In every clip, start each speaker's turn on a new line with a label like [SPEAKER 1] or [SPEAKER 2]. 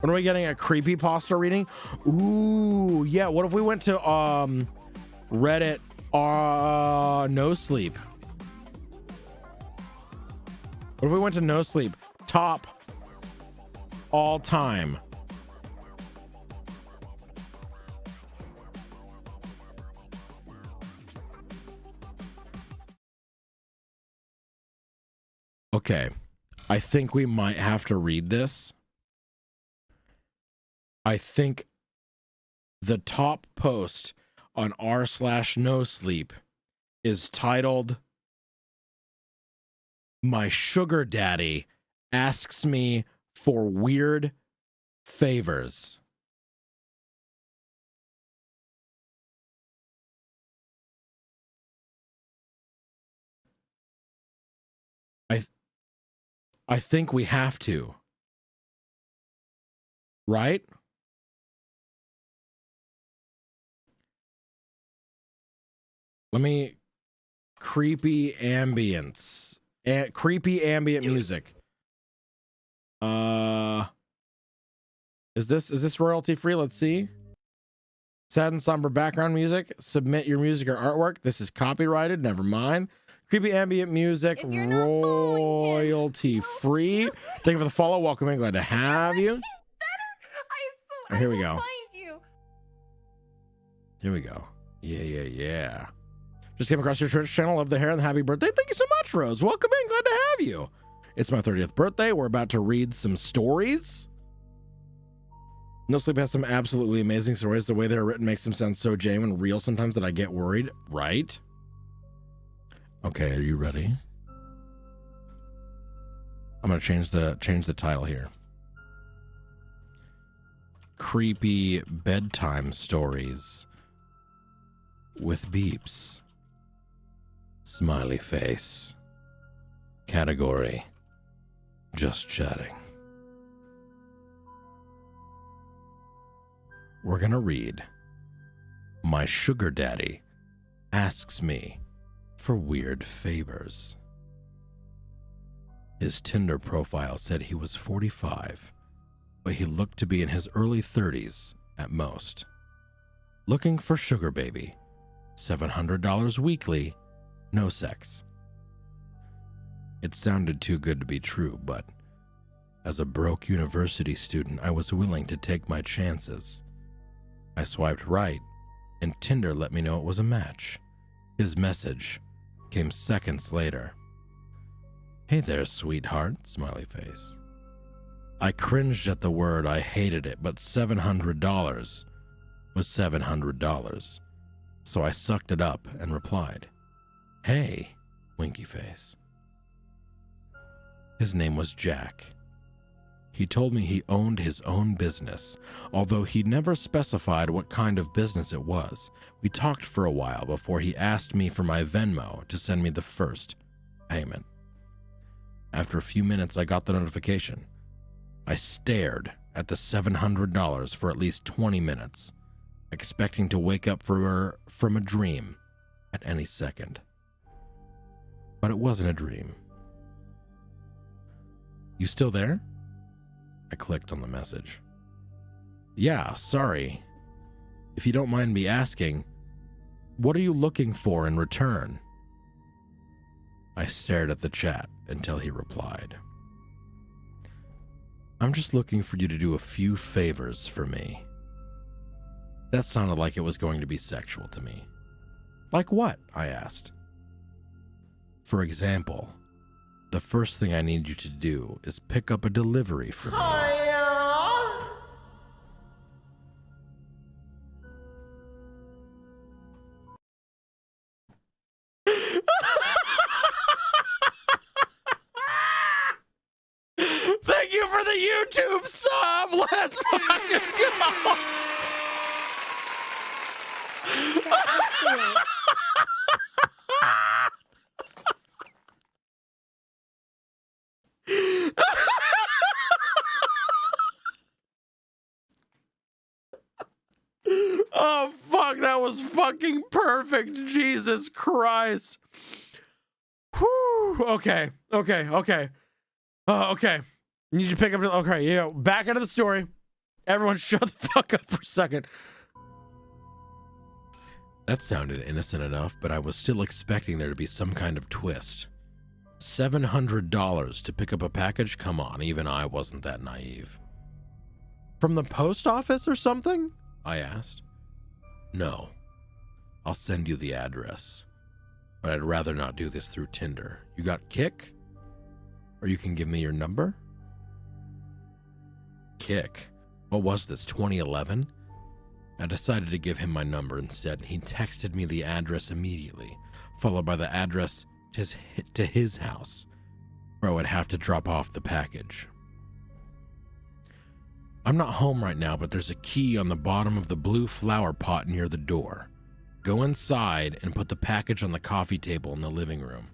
[SPEAKER 1] When are we getting a creepypasta reading? Ooh, yeah. What if we went to Reddit No Sleep? What if we went to No Sleep? Top all time. Okay. I think we might have to read this. I think the top post on r/no sleep is titled "My Sugar Daddy Asks Me for Weird Favors." I think we have to. Right? Let me creepy ambience. Creepy ambient music. Is this royalty free? Let's see. Sad and somber background music. Submit your music or artwork. This is copyrighted. Never mind. Creepy ambient music, royalty free. Thank you for the follow. Welcome in. Glad to have you. Here we go. Here we go. Yeah. Just came across your Twitch channel. Love the hair and the happy birthday. Thank you so much, Rose. Welcome in. Glad to have you. It's my 30th birthday. We're about to read some stories. No Sleep has some absolutely amazing stories. The way they're written makes them sound so genuine and real sometimes that I get worried. Right? Okay, are you ready? I'm gonna change the title here. Creepy bedtime stories with beeps. Smiley face. Category: just chatting. We're gonna read "My Sugar Daddy Asks Me for Weird Favors." His Tinder profile said he was 45, but he looked to be in his early 30s at most. Looking for sugar baby, $700 weekly, no sex. It sounded too good to be true, but as a broke university student, I was willing to take my chances. I swiped right, and Tinder let me know it was a match. His message came seconds later. "Hey there, sweetheart," smiley face. I cringed at the word. I hated it, but $700 was $700. So I sucked it up and replied, "Hey," winky face. His name was Jack. He told me he owned his own business, although he never specified what kind of business it was. We talked for a while before he asked me for my Venmo to send me the first payment. After a few minutes, I got the notification. I stared at the $700 for at least 20 minutes, expecting to wake up from a dream at any second. But it wasn't a dream. "You still there?" I clicked on the message. "Yeah, sorry. If you don't mind me asking, what are you looking for in return?" I stared at the chat until he replied, "I'm just looking for you to do a few favors for me." That sounded like it was going to be sexual to me. "Like what?" I asked. "For example, the first thing I need you to do is pick up a delivery for me." Thank you for the YouTube sub. Let's fucking go. Oh, fuck. That was fucking perfect. Jesus Christ. Whew. Okay. Okay. You need to pick up. Okay. Yeah. Back into the story. Everyone shut the fuck up for a second. That sounded innocent enough, but I was still expecting there to be some kind of twist. $700 to pick up a package? Come on, even I wasn't that naive. From the post office or something? I asked. No. I'll send you the address. But I'd rather not do this through Tinder. You got Kik? Or you can give me your number? Kik? What was this, 2011? I decided to give him my number instead, and he texted me the address immediately, followed by the address to his house, where I would have to drop off the package. I'm not home right now, but there's a key on the bottom of the blue flower pot near the door. Go inside and put the package on the coffee table in the living room.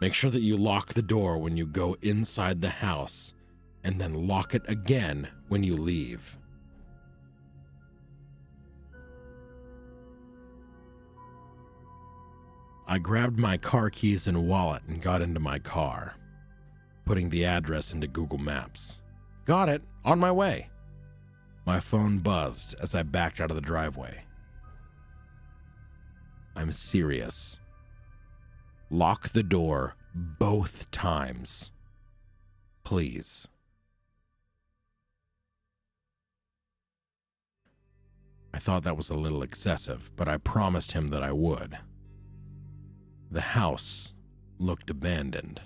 [SPEAKER 1] Make sure that you lock the door when you go inside the house, and then lock it again when you leave. I grabbed my car keys and wallet and got into my car, putting the address into Google Maps. Got it, on my way. My phone buzzed as I backed out of the driveway. I'm serious. Lock the door both times. Please. I thought that was a little excessive, but I promised him that I would. The house looked abandoned.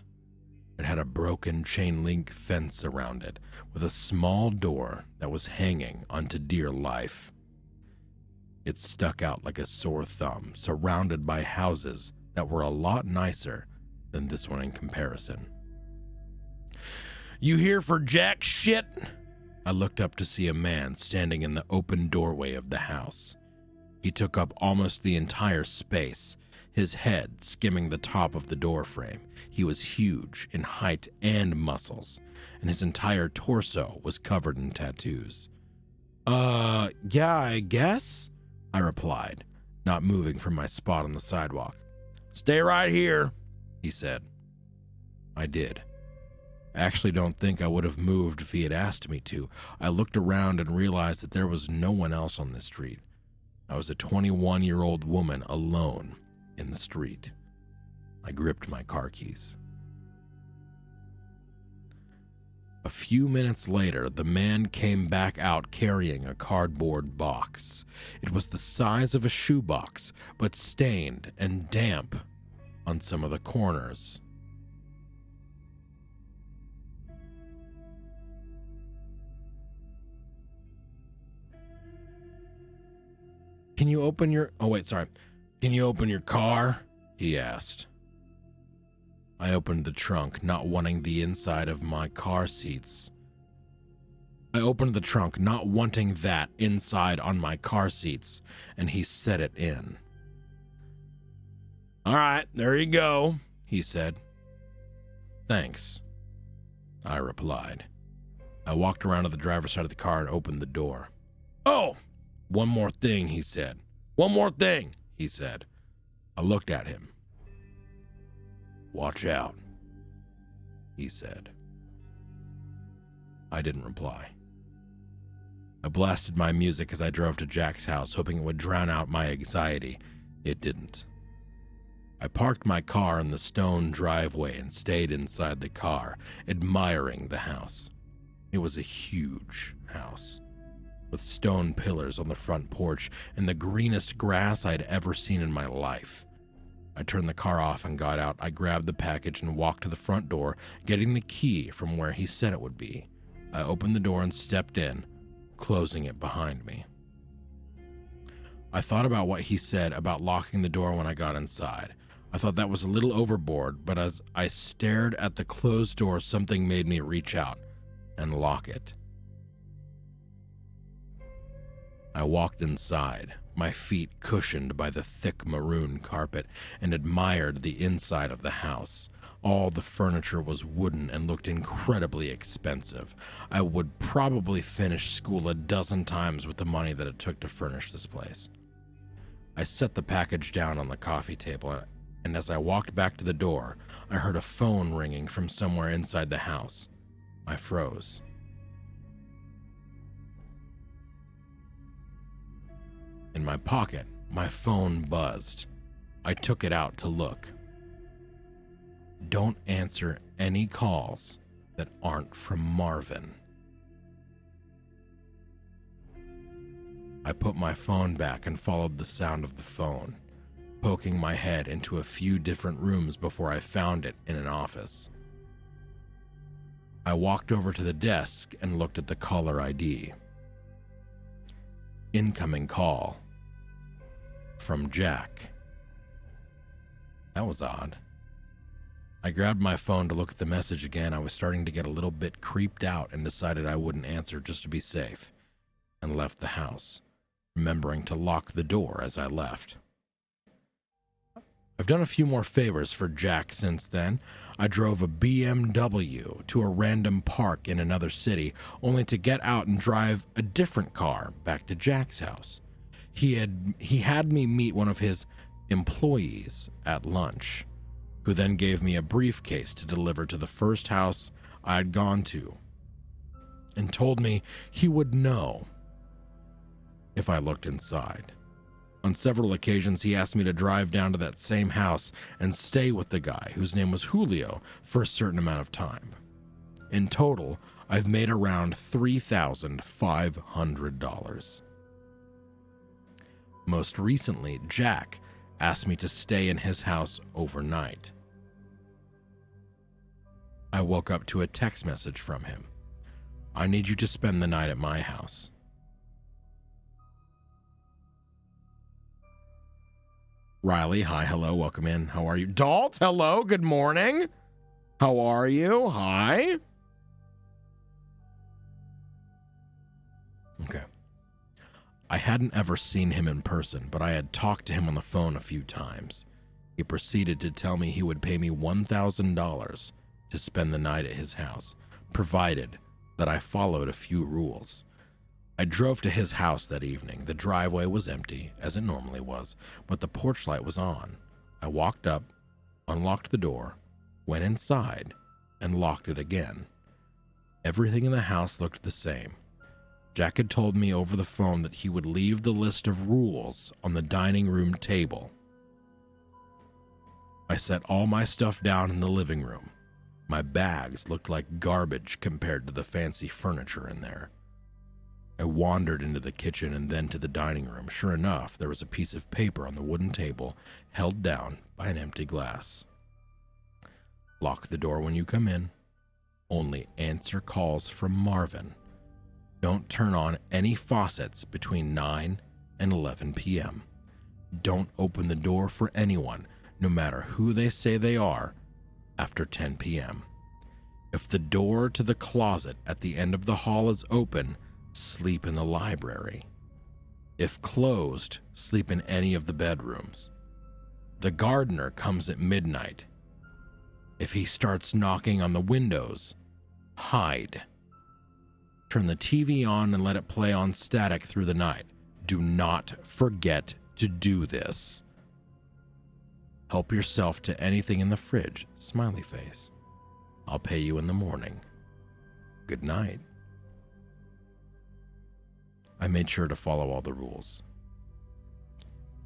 [SPEAKER 1] It had a broken chain-link fence around it, with a small door that was hanging onto dear life. It stuck out like a sore thumb, surrounded by houses that were a lot nicer than this one in comparison. You here for jack shit? I looked up to see a man standing in the open doorway of the house. He took up almost the entire space, his head skimming the top of the door frame. He was huge in height and muscles, and his entire torso was covered in tattoos. Yeah, I guess, I replied, not moving from my spot on the sidewalk. Stay right here, he said. I did. I actually don't think I would have moved if he had asked me to. I looked around and realized that there was no one else on the street. I was a 21-year-old woman alone in the street. I gripped my car keys. A few minutes later, the man came back out carrying a cardboard box. It was the size of a shoebox, but stained and damp on some of the corners. Can you open your car? He asked. I opened the trunk, not wanting the inside of my car seats. I opened the trunk, not wanting that inside on my car seats, and he set it in. All right, there you go, he said. Thanks, I replied. I walked around to the driver's side of the car and opened the door. Oh! One more thing, he said. One more thing, he said. I looked at him. Watch out, he said. I didn't reply. I blasted my music as I drove to Jack's house, hoping it would drown out my anxiety. It didn't. I parked my car in the stone driveway and stayed inside the car, admiring the house. It was a huge house, with stone pillars on the front porch and the greenest grass I'd ever seen in my life. I turned the car off and got out. I grabbed the package and walked to the front door, getting the key from where he said it would be. I opened the door and stepped in, closing it behind me. I thought about what he said about locking the door when I got inside. I thought that was a little overboard, but as I stared at the closed door, something made me reach out and lock it. I walked inside, my feet cushioned by the thick maroon carpet, and admired the inside of the house. All the furniture was wooden and looked incredibly expensive. I would probably finish school a dozen times with the money that it took to furnish this place. I set the package down on the coffee table, and as I walked back to the door, I heard a phone ringing from somewhere inside the house. I froze. my pocket, my phone buzzed. I took it out to look. Don't answer any calls that aren't from Marvin. I put my phone back and followed the sound of the phone, poking my head into a few different rooms before I found it in an office. I walked over to the desk and looked at the caller ID. Incoming call. From Jack. That was odd. I grabbed my phone to look at the message again. I was starting to get a little bit creeped out and decided I wouldn't answer just to be safe, and left the house, remembering to lock the door as I left. I've done a few more favors for Jack since then. I drove a BMW to a random park in another city, only to get out and drive a different car back to Jack's house. He had me meet one of his employees at lunch, who then gave me a briefcase to deliver to the first house I had gone to, and told me he would know if I looked inside. On several occasions, he asked me to drive down to that same house and stay with the guy, whose name was Julio, for a certain amount of time. In total, I've made around $3,500. Most recently, Jack asked me to stay in his house overnight. I woke up to a text message from him. I need you to spend the night at my house. Riley, hi, hello, welcome in. How are you? Dalt, hello, good morning. How are you? Hi. Okay. I hadn't ever seen him in person, but I had talked to him on the phone a few times. He proceeded to tell me he would pay me $1,000 to spend the night at his house, provided that I followed a few rules. I drove to his house that evening. The driveway was empty, as it normally was, but the porch light was on. I walked up, unlocked the door, went inside, and locked it again. Everything in the house looked the same. Jack had told me over the phone that he would leave the list of rules on the dining room table. I set all my stuff down in the living room. My bags looked like garbage compared to the fancy furniture in there. I wandered into the kitchen and then to the dining room. Sure enough, there was a piece of paper on the wooden table held down by an empty glass. Lock the door when you come in. Only answer calls from Marvin. Don't turn on any faucets between 9 and 11 p.m. Don't open the door for anyone, no matter who they say they are, after 10 p.m. If the door to the closet at the end of the hall is open, sleep in the library. If closed, sleep in any of the bedrooms. The gardener comes at midnight. If he starts knocking on the windows, hide. Turn the TV on and let it play on static through the night. Do not forget to do this. Help yourself to anything in the fridge. Smiley face. I'll pay you in the morning. Good night. I made sure to follow all the rules.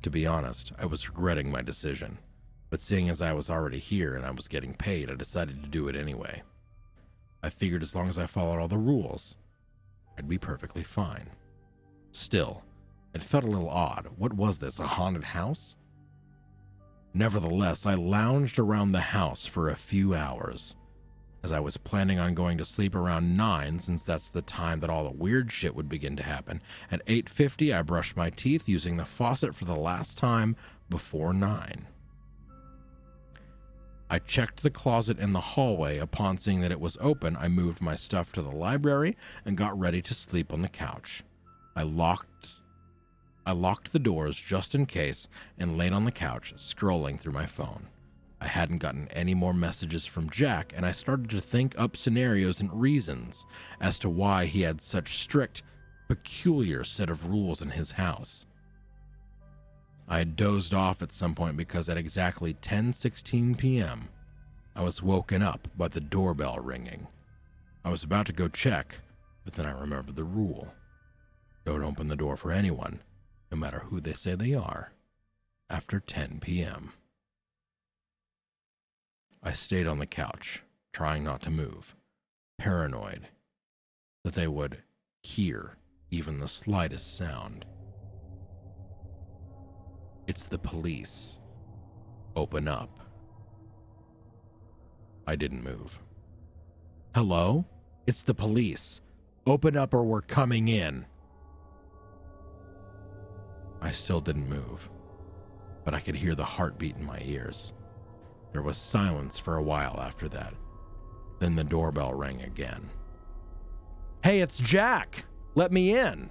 [SPEAKER 1] To be honest, I was regretting my decision, but seeing as I was already here and I was getting paid, I decided to do it anyway. I figured as long as I followed all the rules, I'd be perfectly fine. Still, it felt a little odd. What was this, a haunted house? Nevertheless, I lounged around the house for a few hours, as I was planning on going to sleep around 9, since that's the time that all the weird shit would begin to happen. At 8:50, I brushed my teeth using the faucet for the last time before 9. I checked the closet in the hallway. Upon seeing that it was open, I moved my stuff to the library and got ready to sleep on the couch. I locked the doors just in case and laid on the couch, scrolling through my phone. I hadn't gotten any more messages from Jack, and I started to think up scenarios and reasons as to why he had such strict, peculiar set of rules in his house. I had dozed off at some point because at exactly 10:16 p.m., I was woken up by the doorbell ringing. I was about to go check, but then I remembered the rule. Don't open the door for anyone, no matter who they say they are, after 10 p.m. I stayed on the couch, trying not to move, paranoid that they would hear even the slightest sound. It's the police. Open up. I didn't move. Hello? It's the police. Open up or we're coming in. I still didn't move, but I could hear the heartbeat in my ears. There was silence for a while after that. Then the doorbell rang again. Hey, it's Jack! Let me in!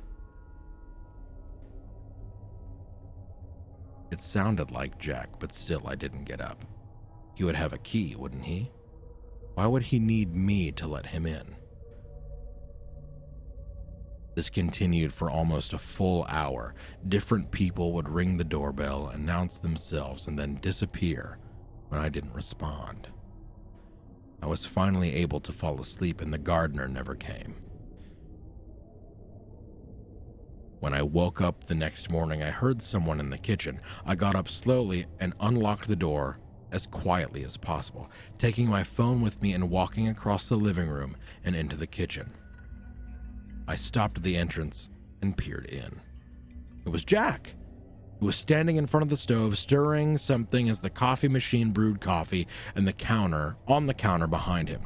[SPEAKER 1] It sounded like Jack, but still I didn't get up. He would have a key, wouldn't he? Why would he need me to let him in? This continued for almost a full hour. Different people would ring the doorbell, announce themselves, and then disappear when I didn't respond. I was finally able to fall asleep and the gardener never came. When I woke up the next morning, I heard someone in the kitchen. I got up slowly and unlocked the door as quietly as possible, taking my phone with me and walking across the living room and into the kitchen. I stopped at the entrance and peered in. It was Jack. He was standing in front of the stove, stirring something as the coffee machine brewed coffee on the counter behind him.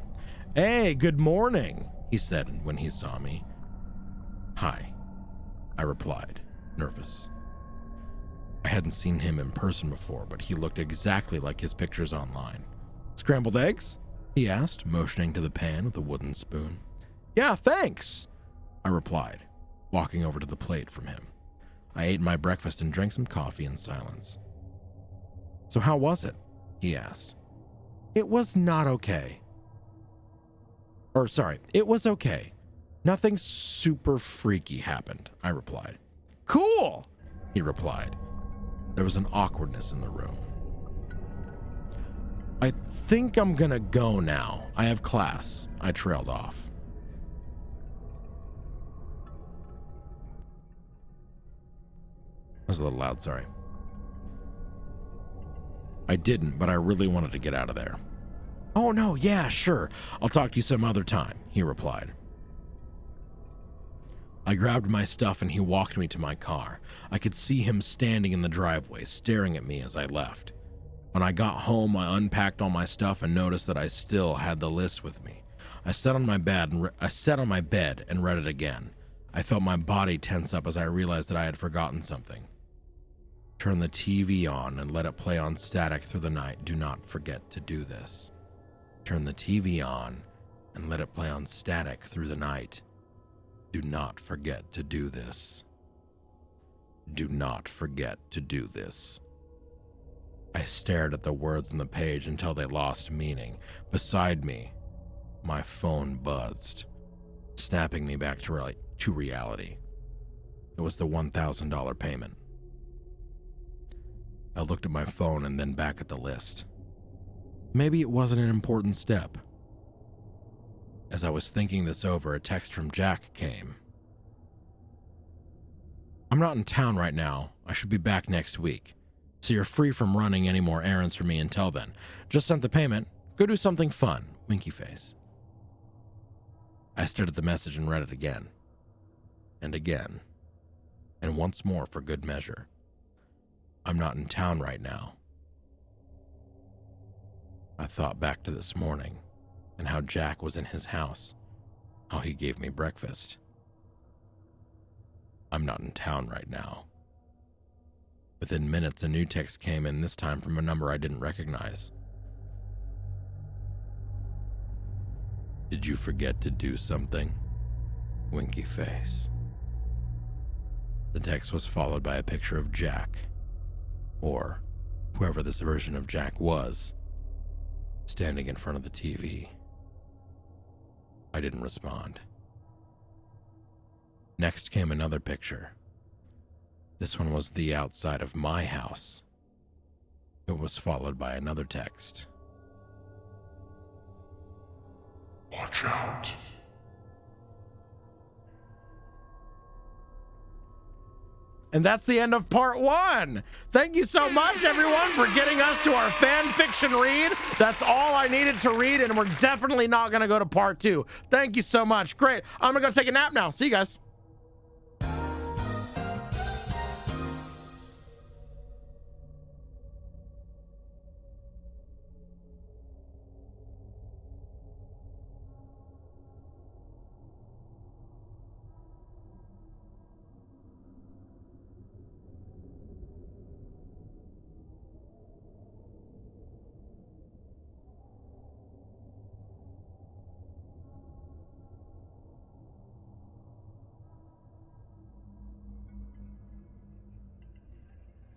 [SPEAKER 1] Hey, good morning, he said when he saw me. Hi, I replied, nervous. I hadn't seen him in person before, but he looked exactly like his pictures online. Scrambled eggs? He asked, motioning to the pan with a wooden spoon. Yeah, thanks, I replied, walking over to the plate from him. I ate my breakfast and drank some coffee in silence. So how was it? He asked. It was not okay. It was okay. Nothing super freaky happened, I replied. Cool, he replied. There was an awkwardness in the room. I think I'm gonna go now. I have class, I trailed off. I was a little loud, sorry. I didn't, but I really wanted to get out of there. Oh no, yeah, sure. I'll talk to you some other time, he replied. I grabbed my stuff and he walked me to my car. I could see him standing in the driveway, staring at me as I left. When I got home, I unpacked all my stuff and noticed that I still had the list with me. I sat on my bed and read it again. I felt my body tense up as I realized that I had forgotten something. Turn the TV on and let it play on static through the night. Do not forget to do this. Turn the TV on and let it play on static through the night. Do not forget to do this. Do not forget to do this. I stared at the words on the page until they lost meaning. Beside me, my phone buzzed, snapping me back to reality. It was the $1,000 payment. I looked at my phone and then back at the list. Maybe it wasn't an important step. As I was thinking this over, a text from Jack came. I'm not in town right now. I should be back next week. So you're free from running any more errands for me until then. Just sent the payment. Go do something fun. Winky face. I stared at the message and read it again. And again. And once more for good measure. I'm not in town right now. I thought back to this morning and how Jack was in his house, how he gave me breakfast. I'm not in town right now. Within minutes, a new text came in, this time from a number I didn't recognize. Did you forget to do something? Winky face. The text was followed by a picture of Jack, or whoever this version of Jack was, standing in front of the TV. I didn't respond. Next came another picture. This one was the outside of my house. It was followed by another text. Watch out. And that's the end of part 1. Thank you so much, everyone, for getting us to our fan fiction read. That's all I needed to read, and we're definitely not going to go to part 2. Thank you so much. Great. I'm going to go take a nap now. See you guys.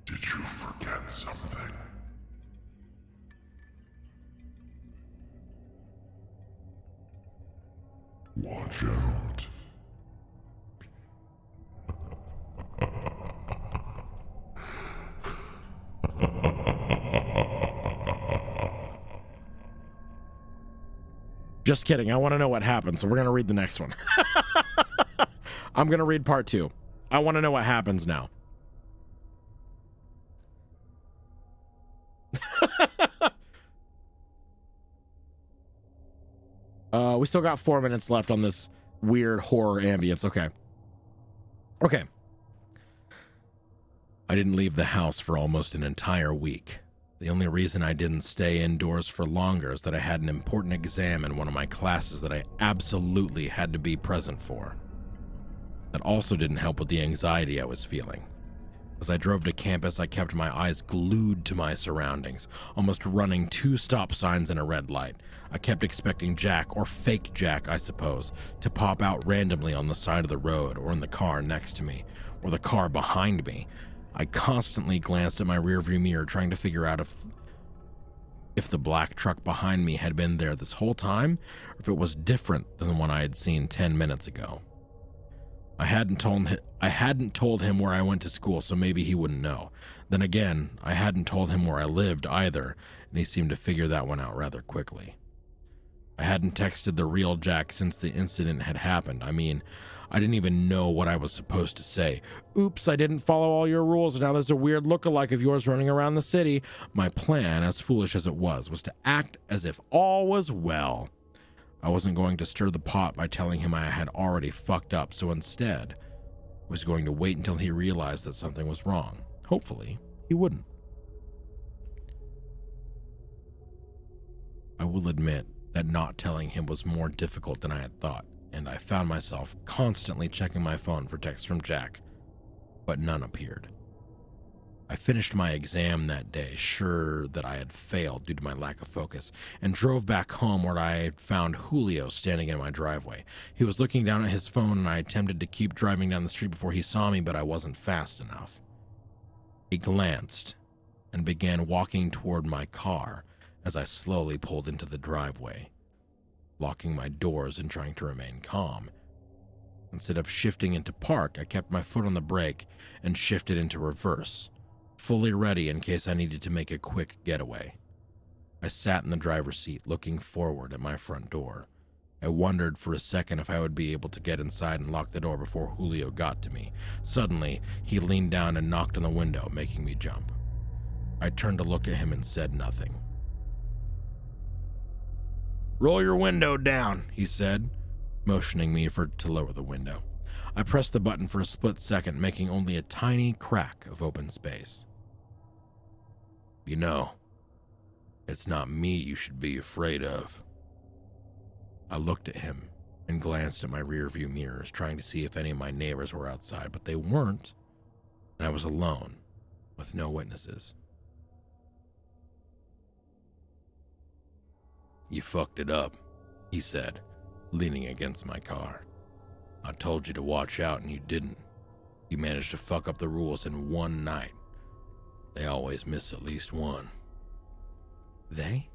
[SPEAKER 2] Did you forget something? Watch out.
[SPEAKER 1] Just kidding. I want to know what happened, so we're going to read the next one. I'm going to read part 2. I want to know what happens now. We still got 4 minutes left on this weird horror ambience. Okay. I didn't leave the house for almost an entire week. The only reason I didn't stay indoors for longer is that I had an important exam in one of my classes that I absolutely had to be present for. That also didn't help with the anxiety I was feeling. As I drove to campus, I kept my eyes glued to my surroundings, almost running 2 stop signs and a red light. I kept expecting Jack, or fake Jack, I suppose, to pop out randomly on the side of the road or in the car next to me, or the car behind me. I constantly glanced at my rearview mirror, trying to figure out if the black truck behind me had been there this whole time, or if it was different than the one I had seen 10 minutes ago. I hadn't told him where I went to school, so maybe he wouldn't know. Then again, I hadn't told him where I lived either, and he seemed to figure that one out rather quickly. I hadn't texted the real Jack since the incident had happened. I mean, I didn't even know what I was supposed to say. Oops, I didn't follow all your rules, and now there's a weird lookalike of yours running around the city. My plan, as foolish as it was to act as if all was well. I wasn't going to stir the pot by telling him I had already fucked up, so instead, I was going to wait until he realized that something was wrong. Hopefully, he wouldn't. I will admit that not telling him was more difficult than I had thought, and I found myself constantly checking my phone for texts from Jack, but none appeared. I finished my exam that day, sure that I had failed due to my lack of focus, and drove back home where I found Julio standing in my driveway. He was looking down at his phone, and I attempted to keep driving down the street before he saw me, but I wasn't fast enough. He glanced and began walking toward my car as I slowly pulled into the driveway, locking my doors and trying to remain calm. Instead of shifting into park, I kept my foot on the brake and shifted into reverse, fully ready in case I needed to make a quick getaway. I sat in the driver's seat looking forward at my front door. I wondered for a second if I would be able to get inside and lock the door before Julio got to me. Suddenly, he leaned down and knocked on the window, making me jump. I turned to look at him and said nothing. "Roll your window down," he said, motioning me to lower the window. I pressed the button for a split second, making only a tiny crack of open space. "You know, it's not me you should be afraid of." I looked at him and glanced at my rearview mirrors, trying to see if any of my neighbors were outside, but they weren't, and I was alone, with no witnesses. "You fucked it up," he said, leaning against my car. "I told you to watch out and you didn't. You managed to fuck up the rules in one night. They always miss at least one." "They?"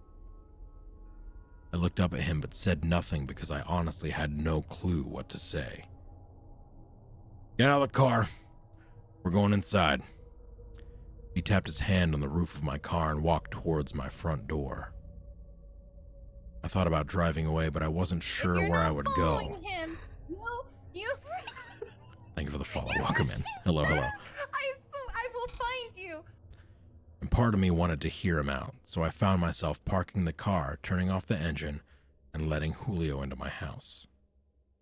[SPEAKER 1] I looked up at him but said nothing because I honestly had no clue what to say. "Get out of the car. We're going inside." He tapped his hand on the roof of my car and walked towards my front door. I thought about driving away, but I wasn't sure where I would go.
[SPEAKER 3] Him, you...
[SPEAKER 1] Thank you for the follow. Welcome in. Hello.
[SPEAKER 3] I
[SPEAKER 1] part of me wanted to hear him out, so I found myself parking the car, turning off the engine, and letting Julio into my house.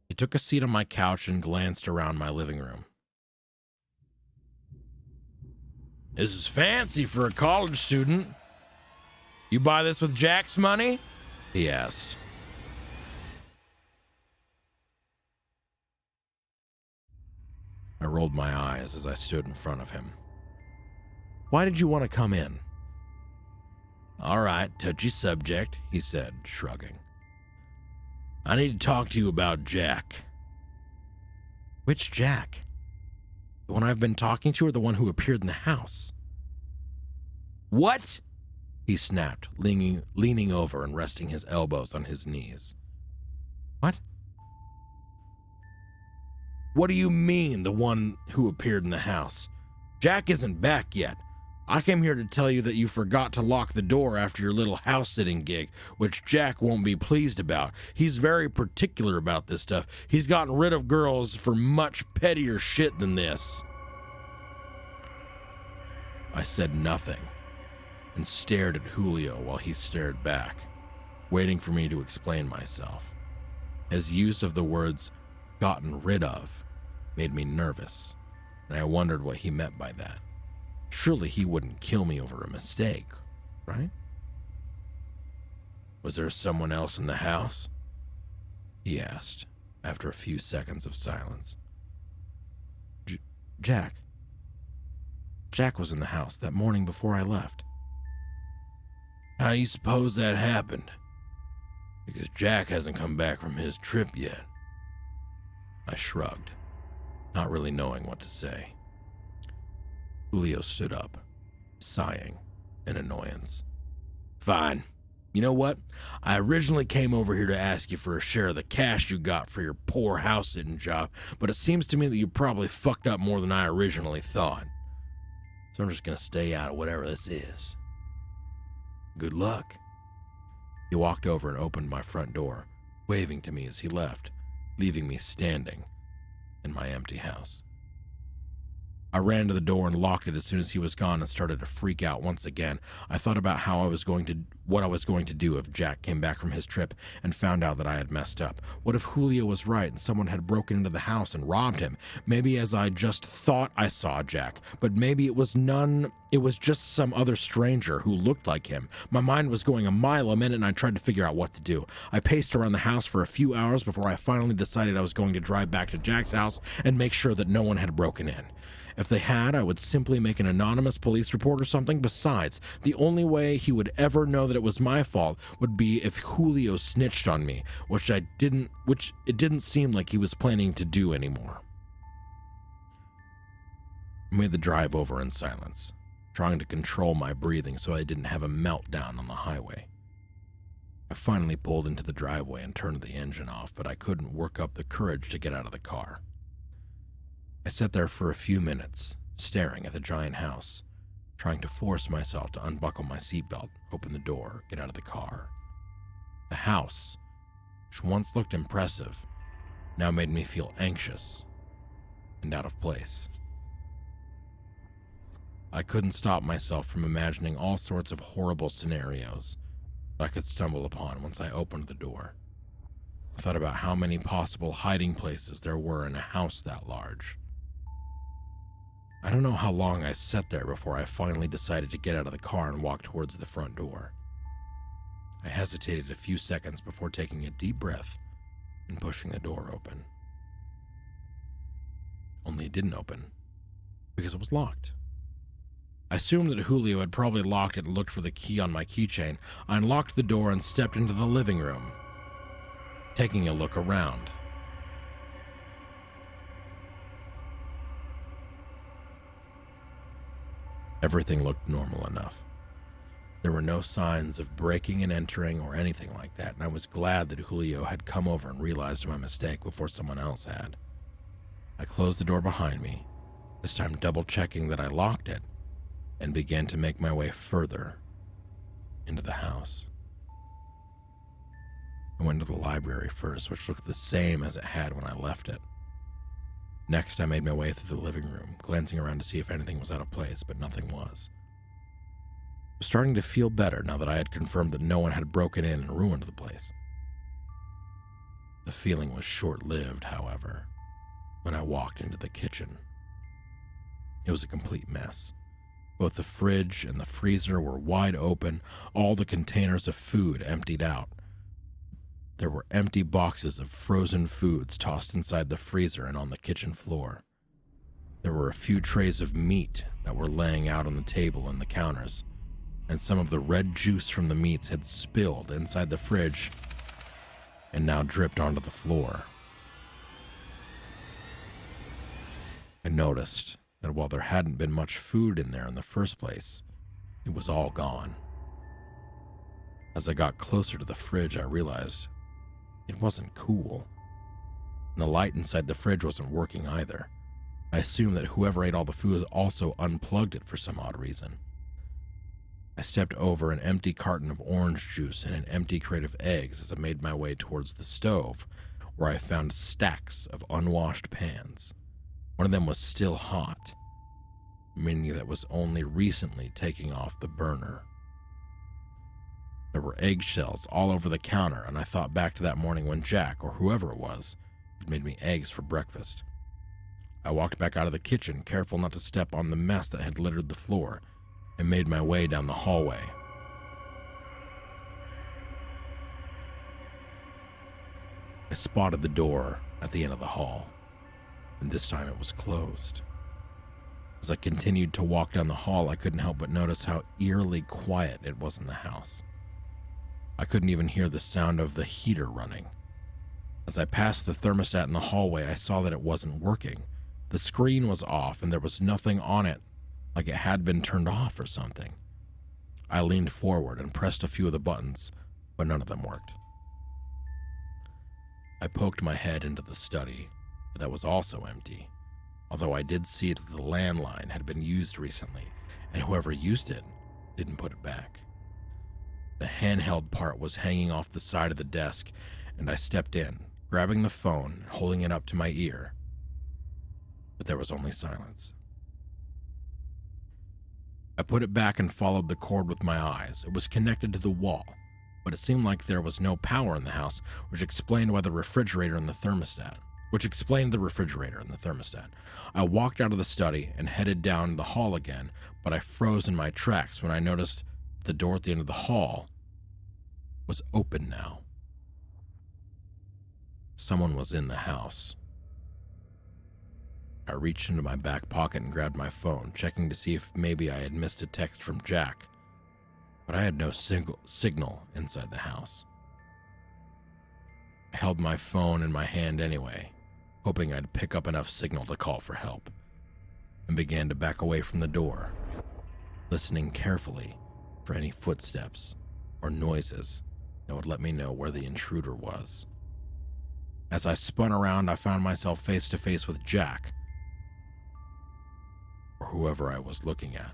[SPEAKER 1] He took a seat on my couch and glanced around my living room. "This is fancy for a college student. You buy this with Jack's money?" he asked. I rolled my eyes as I stood in front of him. "Why did you want to come in?" "All right, touchy subject," he said, shrugging. "I need to talk to you about Jack." "Which Jack? The one I've been talking to, or the one who appeared in the house?" "What?" he snapped, leaning over and resting his elbows on his knees. "What? What do you mean, the one who appeared in the house? Jack isn't back yet. I came here to tell you that you forgot to lock the door after your little house-sitting gig, which Jack won't be pleased about. He's very particular about this stuff. He's gotten rid of girls for much pettier shit than this." I said nothing and stared at Julio while he stared back, waiting for me to explain myself. His use of the words "gotten rid of" made me nervous, and I wondered what he meant by that. Surely he wouldn't kill me over a mistake, right? "Was there someone else in the house?" he asked, after a few seconds of silence. Jack. Jack was in the house that morning before I left." "How do you suppose that happened? Because Jack hasn't come back from his trip yet." I shrugged, not really knowing what to say. Julio stood up, sighing in annoyance. "Fine. You know what? I originally came over here to ask you for a share of the cash you got for your poor house-sitting job, but it seems to me that you probably fucked up more than I originally thought. So I'm just going to stay out of whatever this is. Good luck." He walked over and opened my front door, waving to me as he left, leaving me standing in my empty house. I ran to the door and locked it as soon as he was gone and started to freak out once again. I thought about what I was going to do if Jack came back from his trip and found out that I had messed up. What if Julio was right and someone had broken into the house and robbed him? Maybe as I just thought I saw Jack, but maybe it was just some other stranger who looked like him. My mind was going a mile a minute and I tried to figure out what to do. I paced around the house for a few hours before I finally decided I was going to drive back to Jack's house and make sure that no one had broken in. If they had, I would simply make an anonymous police report or something. Besides, the only way he would ever know that it was my fault would be if Julio snitched on me, which it didn't seem like he was planning to do anymore. I made the drive over in silence, trying to control my breathing so I didn't have a meltdown on the highway. I finally pulled into the driveway and turned the engine off, but I couldn't work up the courage to get out of the car. I sat there for a few minutes, staring at the giant house, trying to force myself to unbuckle my seatbelt, open the door, get out of the car. The house, which once looked impressive, now made me feel anxious and out of place. I couldn't stop myself from imagining all sorts of horrible scenarios that I could stumble upon once I opened the door. I thought about how many possible hiding places there were in a house that large. I don't know how long I sat there before I finally decided to get out of the car and walk towards the front door. I hesitated a few seconds before taking a deep breath and pushing the door open. Only it didn't open because it was locked. I assumed that Julio had probably locked it and looked for the key on my keychain. I unlocked the door and stepped into the living room, taking a look around. Everything looked normal enough. There were no signs of breaking and entering or anything like that, and I was glad that Julio had come over and realized my mistake before someone else had. I closed the door behind me, this time double-checking that I locked it, and began to make my way further into the house. I went to the library first, which looked the same as it had when I left it. Next, I made my way through the living room, glancing around to see if anything was out of place, but nothing was. was starting to feel better now that I had confirmed that no one had broken in and ruined the place. The feeling was short-lived, however, when I walked into the kitchen. It was a complete mess. Both the fridge and the freezer were wide open, all the containers of food emptied out. There were empty boxes of frozen foods tossed inside the freezer and on the kitchen floor. There were a few trays of meat that were laying out on the table and the counters, and some of the red juice from the meats had spilled inside the fridge and now dripped onto the floor. I noticed that while there hadn't been much food in there in the first place, it was all gone. As I got closer to the fridge, I realized it wasn't cool. And the light inside the fridge wasn't working either. I assumed that whoever ate all the food also unplugged it for some odd reason. I stepped over an empty carton of orange juice and an empty crate of eggs as I made my way towards the stove, where I found stacks of unwashed pans. One of them was still hot, meaning that it was only recently taking off the burner. There were eggshells all over the counter, and I thought back to that morning when Jack, or whoever it was, had made me eggs for breakfast. I walked back out of the kitchen, careful not to step on the mess that had littered the floor, and made my way down the hallway. I spotted the door at the end of the hall, and this time it was closed. As I continued to walk down the hall, I couldn't help but notice how eerily quiet it was in the house. I couldn't even hear the sound of the heater running. As I passed the thermostat in the hallway, I saw that it wasn't working. The screen was off, and there was nothing on it, like it had been turned off or something. I leaned forward and pressed a few of the buttons, but none of them worked. I poked my head into the study, but that was also empty, although I did see that the landline had been used recently, and whoever used it didn't put it back. The handheld part was hanging off the side of the desk, and I stepped in, grabbing the phone and holding it up to my ear. But there was only silence. I put it back and followed the cord with my eyes. It was connected to the wall, but it seemed like there was no power in the house, which explained the refrigerator and the thermostat. I walked out of the study and headed down the hall again, but I froze in my tracks when I noticed the door at the end of the hall was open now. Someone was in the house. I reached into my back pocket and grabbed my phone, checking to see if maybe I had missed a text from Jack, but I had no signal inside the house. I held my phone in my hand anyway, hoping I'd pick up enough signal to call for help, and began to back away from the door, listening carefully for any footsteps or noises that would let me know where the intruder was. As I spun around, I found myself face to face with Jack, or whoever I was looking at.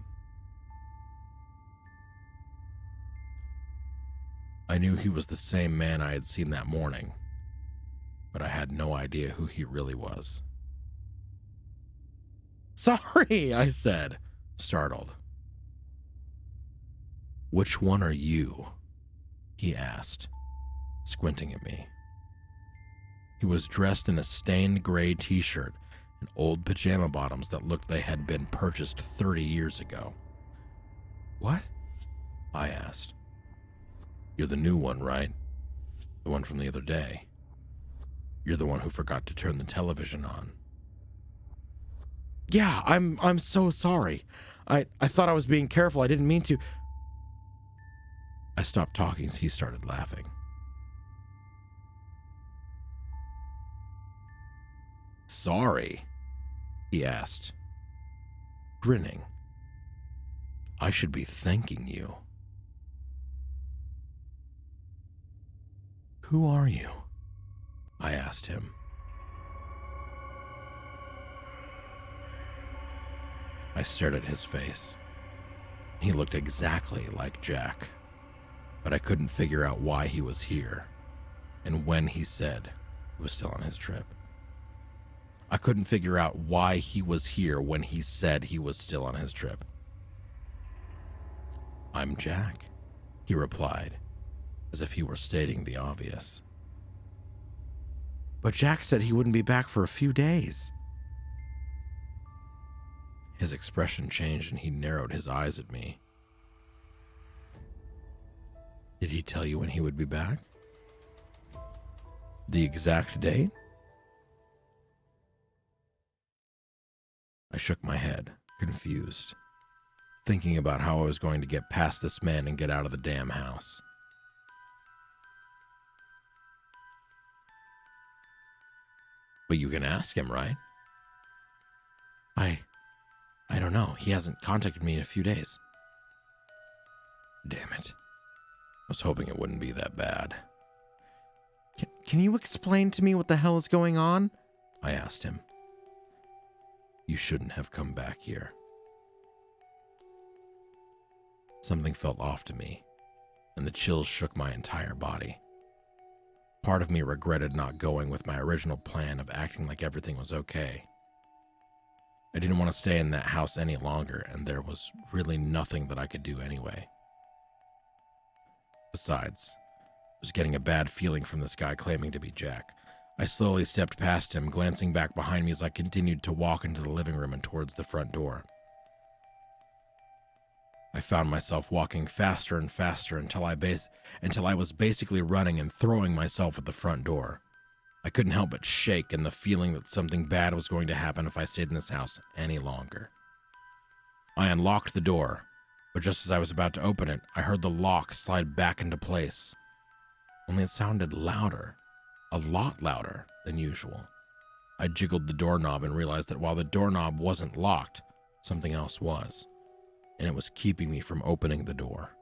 [SPEAKER 1] I knew he was the same man I had seen that morning, but I had no idea who he really was. "Sorry," I said, startled. "Which one are you?" he asked, squinting at me. He was dressed in a stained gray t-shirt and old pajama bottoms that looked they had been purchased 30 years ago. "What?" I asked. "You're the new one, right? The one from the other day. You're the one who forgot to turn the television on." "Yeah, I'm so sorry. I thought I was being careful. I didn't mean to." I stopped talking as he started laughing. "Sorry?" he asked, grinning. "I should be thanking you." "Who are you?" I asked him. I stared at his face. He looked exactly like Jack, but I couldn't figure out why he was here and when he said he was still on his trip. I couldn't figure out why he was here when he said he was still on his trip. "I'm Jack," he replied, as if he were stating the obvious. "But Jack said he wouldn't be back for a few days." His expression changed and he narrowed his eyes at me. "Did he tell you when he would be back? The exact date?" I shook my head, confused, thinking about how I was going to get past this man and get out of the damn house. "But you can ask him, right?" I don't know. He hasn't contacted me in a few days." Damn it. I was hoping it wouldn't be that bad. Can you explain to me what the hell is going on?" I asked him. "You shouldn't have come back here." Something felt off to me, and the chills shook my entire body. Part of me regretted not going with my original plan of acting like everything was okay. I didn't want to stay in that house any longer, and there was really nothing that I could do anyway. Besides, I was getting a bad feeling from this guy claiming to be Jack. I slowly stepped past him, glancing back behind me as I continued to walk into the living room and towards the front door. I found myself walking faster and faster until I was basically running and throwing myself at the front door. I couldn't help but shake in the feeling that something bad was going to happen if I stayed in this house any longer. I unlocked the door, but just as I was about to open it, I heard the lock slide back into place. Only it sounded louder, a lot louder than usual. I jiggled the doorknob and realized that while the doorknob wasn't locked, something else was, and it was keeping me from opening the door.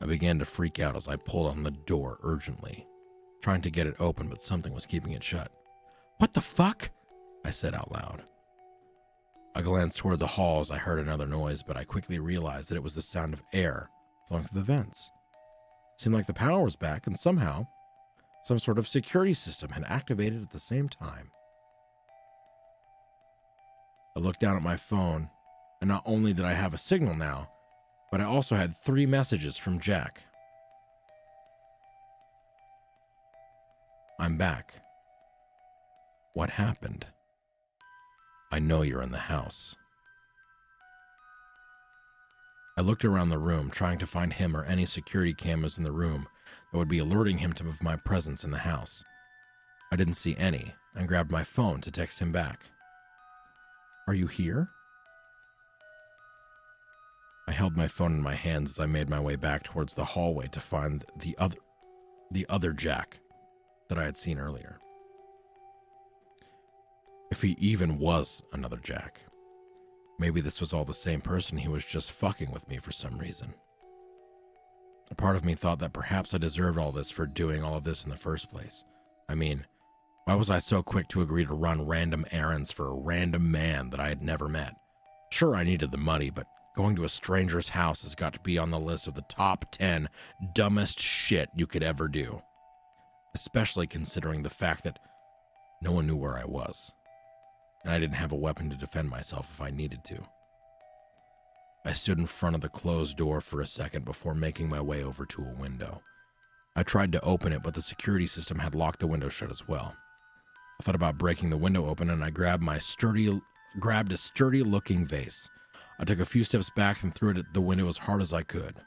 [SPEAKER 1] I began to freak out as I pulled on the door urgently, trying to get it open, but something was keeping it shut. "What the fuck?" I said out loud. I glanced toward the hall as I heard another noise, but I quickly realized that it was the sound of air flowing through the vents. It seemed like the power was back, and somehow, some sort of security system had activated at the same time. I looked down at my phone, and not only did I have a signal now, but I also had 3 messages from Jack. "I'm back. What happened? I know you're in the house." I looked around the room, trying to find him or any security cameras in the room that would be alerting him of my presence in the house. I didn't see any, and grabbed my phone to text him back. "Are you here?" I held my phone in my hands as I made my way back towards the hallway to find the other Jack that I had seen earlier. If he even was another Jack. Maybe this was all the same person who was just fucking with me for some reason. A part of me thought that perhaps I deserved all this for doing all of this in the first place. I mean, why was I so quick to agree to run random errands for a random man that I had never met? Sure, I needed the money, but going to a stranger's house has got to be on the list of the top 10 dumbest shit you could ever do. Especially considering the fact that no one knew where I was, and I didn't have a weapon to defend myself if I needed to. I stood in front of the closed door for a second before making my way over to a window. I tried to open it, but the security system had locked the window shut as well. I thought about breaking the window open, and I grabbed a sturdy-looking vase. I took a few steps back and threw it at the window as hard as I could.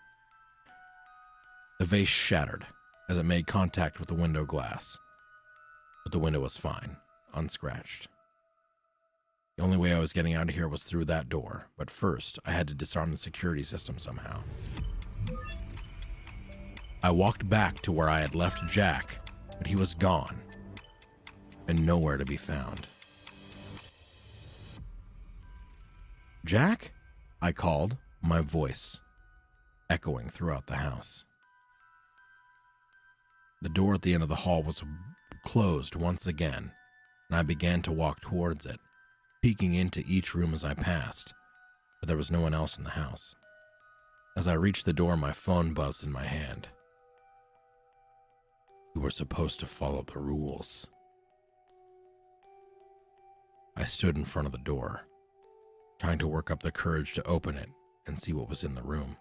[SPEAKER 1] The vase shattered as it made contact with the window glass, but the window was fine, unscratched. The only way I was getting out of here was through that door, but first I had to disarm the security system somehow. I walked back to where I had left Jack, but he was gone and nowhere to be found. "Jack?" I called, my voice echoing throughout the house. The door at the end of the hall was closed once again, and I began to walk towards it, peeking into each room as I passed, but there was no one else in the house. As I reached the door, my phone buzzed in my hand. "You were supposed to follow the rules." I stood in front of the door, trying to work up the courage to open it and see what was in the room.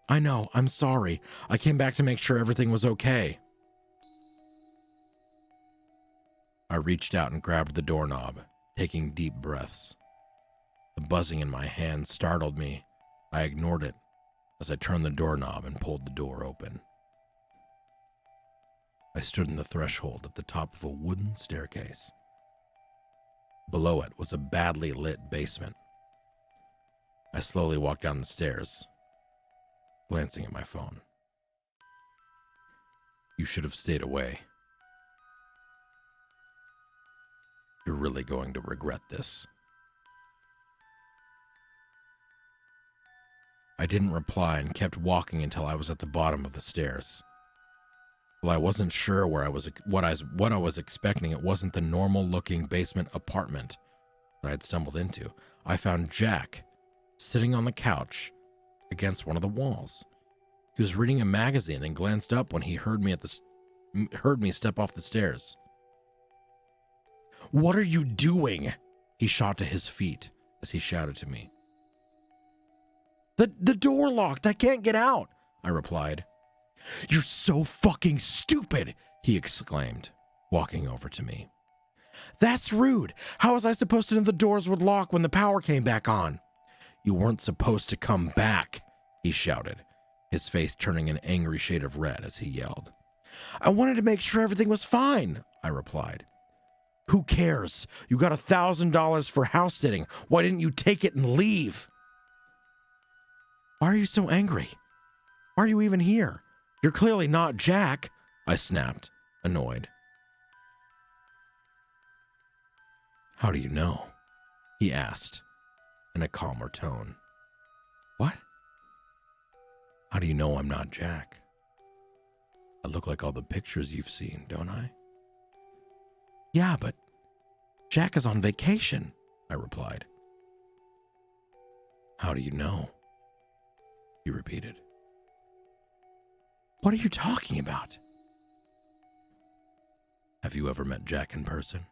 [SPEAKER 1] I know, I'm sorry. I came back to make sure everything was okay. I reached out and grabbed the doorknob, taking deep breaths. The buzzing in my hand startled me. I ignored it as I turned the doorknob and pulled the door open. I stood in the threshold at the top of a wooden staircase. Below it was a badly lit basement. I slowly walked down the stairs, glancing at my phone. You should have stayed away. You're really going to regret this. I didn't reply and kept walking until I was at the bottom of the stairs. While I wasn't sure what I was expecting, it wasn't the normal-looking basement apartment that I had stumbled into. I found Jack sitting on the couch against one of the walls. He was reading a magazine and glanced up when he heard me step off the stairs. "What are you doing?" He shot to his feet as he shouted to me. The door locked. I can't get out," I replied. "You're so fucking stupid," he exclaimed, walking over to me. "That's rude. How was I supposed to know the doors would lock when the power came back on?" "You weren't supposed to come back," he shouted, his face turning an angry shade of red as he yelled. "I wanted to make sure everything was fine," I replied. "Who cares? You got $1,000 for house sitting. Why didn't you take it and leave?" "Why are you so angry? Why are you even here? You're clearly not Jack," I snapped, annoyed. "How do you know?" he asked in a calmer tone. "What? How do you know I'm not Jack? I look like all the pictures you've seen, don't I?" "Yeah, but Jack is on vacation," I replied. "How do you know?" he repeated. "What are you talking about?" "Have you ever met Jack in person?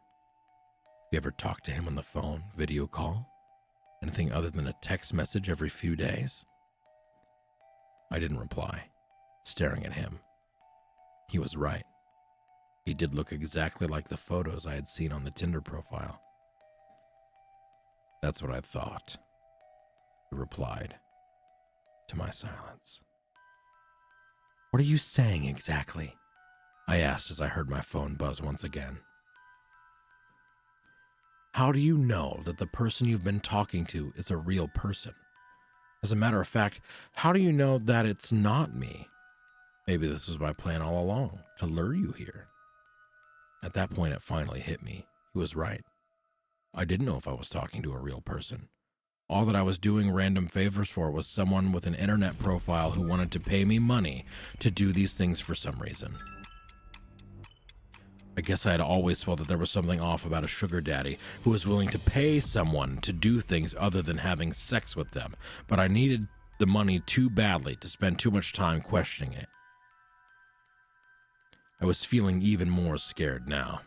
[SPEAKER 1] You ever talked to him on the phone, video call? Anything other than a text message every few days?" I didn't reply, staring at him. He was right. He did look exactly like the photos I had seen on the Tinder profile. "That's what I thought," he replied to my silence. "What are you saying exactly?" I asked as I heard my phone buzz once again. "How do you know that the person you've been talking to is a real person? As a matter of fact, how do you know that it's not me? Maybe this was my plan all along, to lure you here." At that point, it finally hit me. He was right. I didn't know if I was talking to a real person. All that I was doing random favors for was someone with an internet profile who wanted to pay me money to do these things for some reason. I guess I had always felt that there was something off about a sugar daddy who was willing to pay someone to do things other than having sex with them, but I needed the money too badly to spend too much time questioning it. I was feeling even more scared now,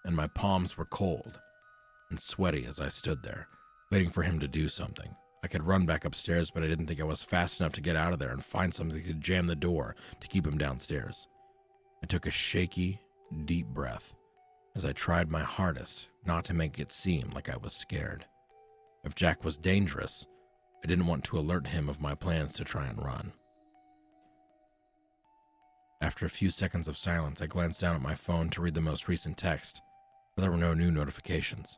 [SPEAKER 1] and my palms were cold and sweaty as I stood there, waiting for him to do something. I could run back upstairs, but I didn't think I was fast enough to get out of there and find something to jam the door to keep him downstairs. I took a shaky, deep breath as I tried my hardest not to make it seem like I was scared. If Jack was dangerous, I didn't want to alert him of my plans to try and run. After a few seconds of silence, I glanced down at my phone to read the most recent text, but there were no new notifications.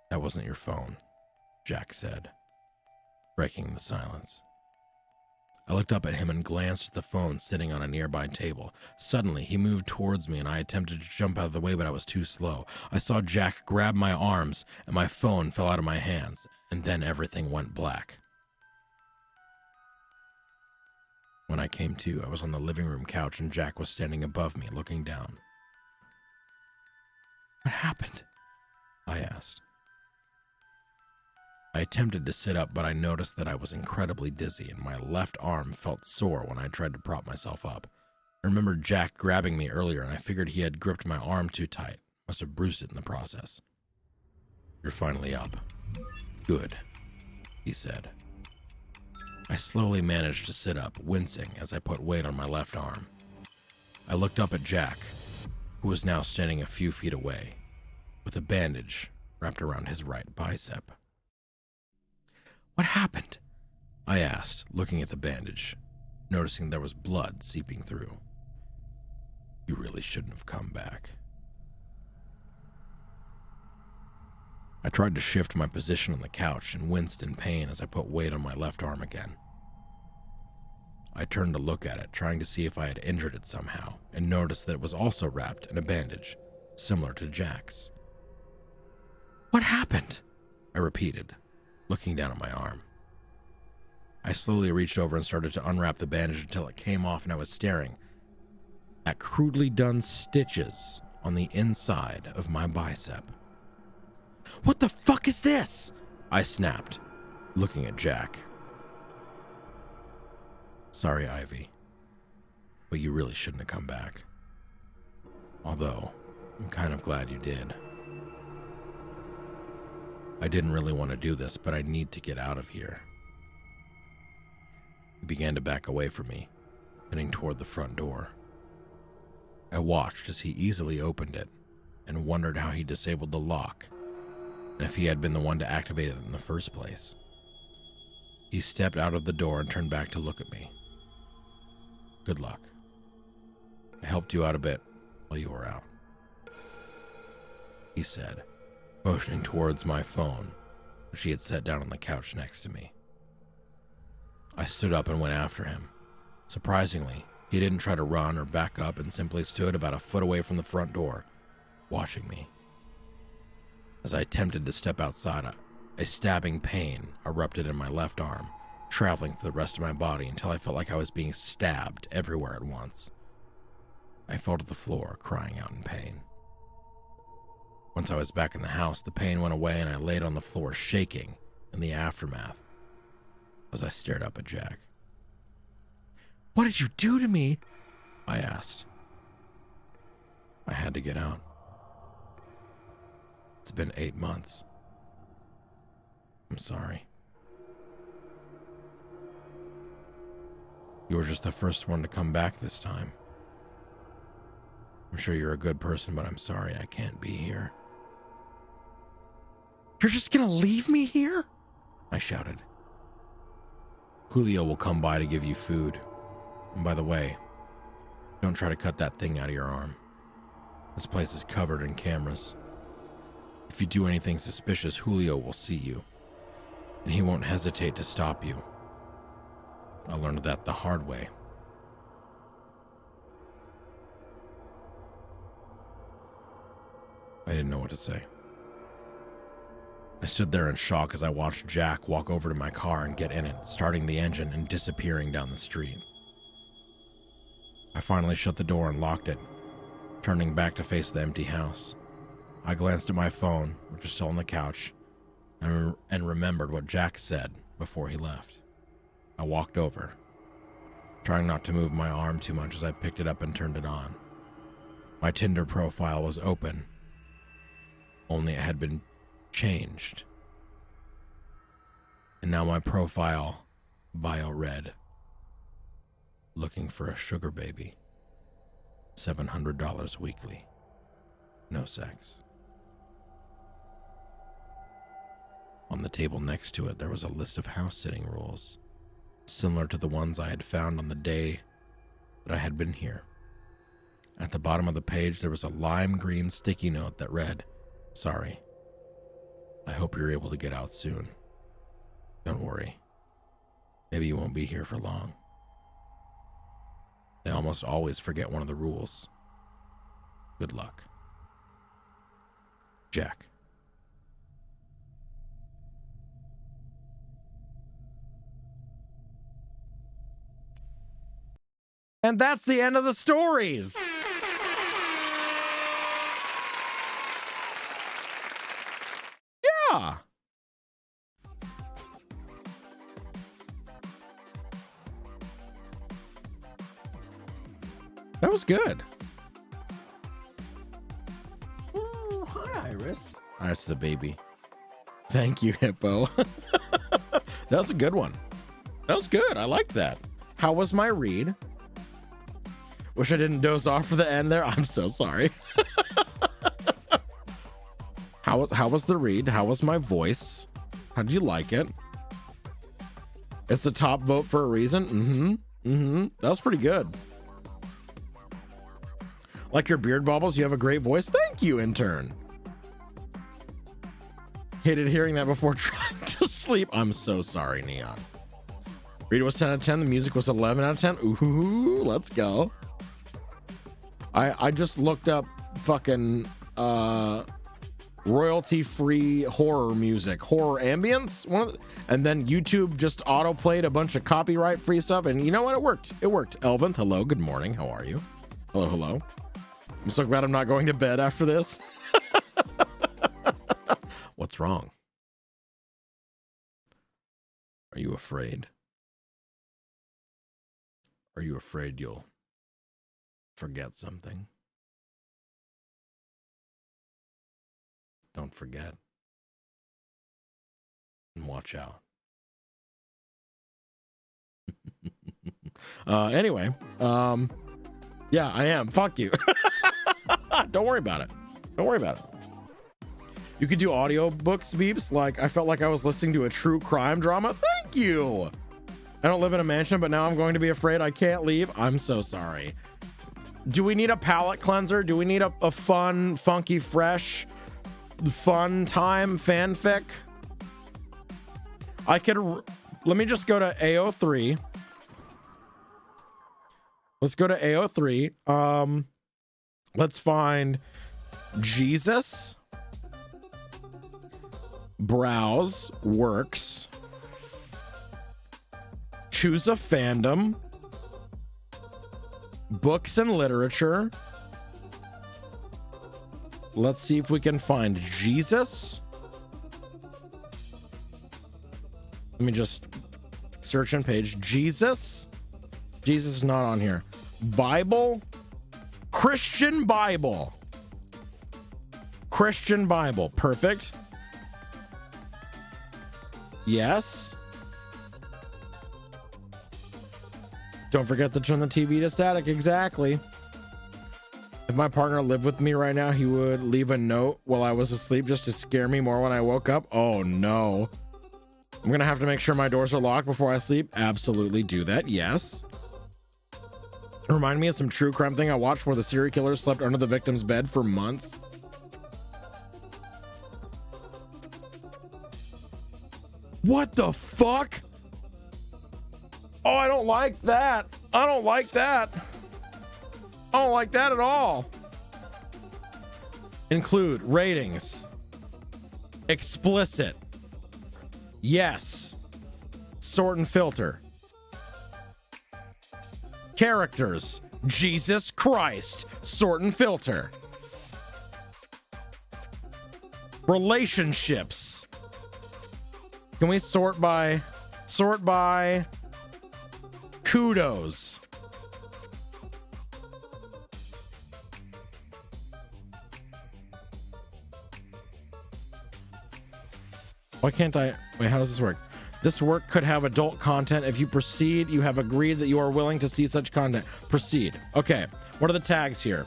[SPEAKER 1] "That wasn't your phone," Jack said, breaking the silence. I looked up at him and glanced at the phone sitting on a nearby table. Suddenly, he moved towards me and I attempted to jump out of the way, but I was too slow. I saw Jack grab my arms and my phone fell out of my hands, and then everything went black. When I came to, I was on the living room couch and Jack was standing above me, looking down. "What happened?" I asked. I attempted to sit up, but I noticed that I was incredibly dizzy and my left arm felt sore when I tried to prop myself up. I remembered Jack grabbing me earlier and I figured he had gripped my arm too tight. Must have bruised it in the process. "You're finally up. Good," he he said. I slowly managed to sit up, wincing as I put weight on my left arm. I looked up at Jack, who was now standing a few feet away, with a bandage wrapped around his right bicep. What happened? I asked, looking at the bandage, noticing there was blood seeping through. You really shouldn't have come back. I tried to shift my position on the couch and winced in pain as I put weight on my left arm again. I turned to look at it, trying to see if I had injured it somehow, and noticed that it was also wrapped in a bandage, similar to Jack's. What happened? I repeated, looking down at my arm. I slowly reached over and started to unwrap the bandage until it came off, and I was staring at crudely done stitches on the inside of my bicep. What the fuck is this? I snapped, looking at Jack. Sorry, Ivy, but you really shouldn't have come back. Although, I'm kind of glad you did. I didn't really want to do this, but I need to get out of here. He began to back away from me, heading toward the front door. I watched as he easily opened it and wondered how he disabled the lock, and if he had been the one to activate it in the first place. He stepped out of the door and turned back to look at me. Good luck. I helped you out a bit while you were out, he said, motioning towards my phone, which he had set down on the couch next to me. I stood up and went after him. Surprisingly, he didn't try to run or back up and simply stood about a foot away from the front door, watching me. As I attempted to step outside, a stabbing pain erupted in my left arm, traveling through the rest of my body until I felt like I was being stabbed everywhere at once. I fell to the floor, crying out in pain. Once I was back in the house, the pain went away and I laid on the floor shaking in the aftermath as I stared up at Jack. What did you do to me? I asked. I had to get out. It's been 8 months. I'm sorry. You were just the first one to come back this time. I'm sure you're a good person, but I'm sorry I can't be here. You're just gonna leave me here? I shouted. Julio will come by to give you food. And by the way, don't try to cut that thing out of your arm. This place is covered in cameras. If you do anything suspicious, Julio will see you, and he won't hesitate to stop you. I learned that the hard way. I didn't know what to say. I stood there in shock as I watched Jack walk over to my car and get in it, starting the engine and disappearing down the street. I finally shut the door and locked it, turning back to face the empty house. I glanced at my phone, which was still on the couch, and remembered what Jack said before he left. I walked over, trying not to move my arm too much as I picked it up and turned it on. My Tinder profile was open, only it had been changed. And now my profile bio read, looking for a sugar baby, $700 weekly, no sex. On the table next to it, there was a list of house-sitting rules, similar to the ones I had found on the day that I had been here. At the bottom of the page, there was a lime green sticky note that read, "Sorry. I hope you're able to get out soon. Don't worry. Maybe you won't be here for long." They almost always forget one of the rules. Good luck. Jack. And that's the end of the stories. Yeah. That was good. Oh, hi, Iris. Iris the baby. Thank you, Hippo. That was a good one. That was good. I liked that. How was my read? Wish I didn't doze off for the end there. I'm so sorry. How was the read? How was my voice? How did you like it? It's the top vote for a reason. That was pretty good. Like your beard bobbles, you have a great voice. Thank you, intern. Hated hearing that before trying to sleep. I'm so sorry, Neon. Read was 10 out of 10. The music was 11 out of 10. Ooh, let's go. I just looked up fucking royalty-free horror music, horror ambience, and then YouTube just auto-played a bunch of copyright-free stuff, and you know what? It worked. It worked. Elvin, hello, good morning. How are you? Hello, hello. I'm so glad I'm not going to bed after this. What's wrong? Are you afraid? Are you afraid you'll forget something? Don't forget. And watch out. Anyway, yeah, I am. Fuck you. Don't worry about it. Don't worry about it. You could do audio books, Beeps. Like, I felt like I was listening to a true crime drama. Thank you. I don't live in a mansion, but now I'm going to be afraid I can't leave. I'm so sorry. Do we need a palate cleanser? Do we need a fun, funky, fresh, fun time fanfic? I could, let me just go to AO3. Let's go to AO3. Let's find Jesus. Browse works. Choose a fandom. Books and literature. Let's see if we can find Jesus. Let me just search on page. Jesus. Jesus is not on here. Bible. Christian Bible. Christian Bible. Perfect. Yes. Don't forget to turn the TV to static. Exactly. If my partner lived with me right now, he would leave a note while I was asleep just to scare me more when I woke up. Oh no. I'm gonna have to make sure my doors are locked before I sleep. Absolutely do that. Yes. Remind me of some true crime thing I watched where the serial killer slept under the victim's bed for months. What the fuck? Oh, I don't like that. I don't like that. I don't like that at all. Include ratings. Explicit. Yes. Sort and filter. Characters. Jesus Christ. Sort and filter. Relationships. Can we sort by kudos? Why can't I? Wait, how does this work? This work could have adult content. If you proceed, you have agreed that you are willing to see such content. Proceed. Okay. What are the tags here?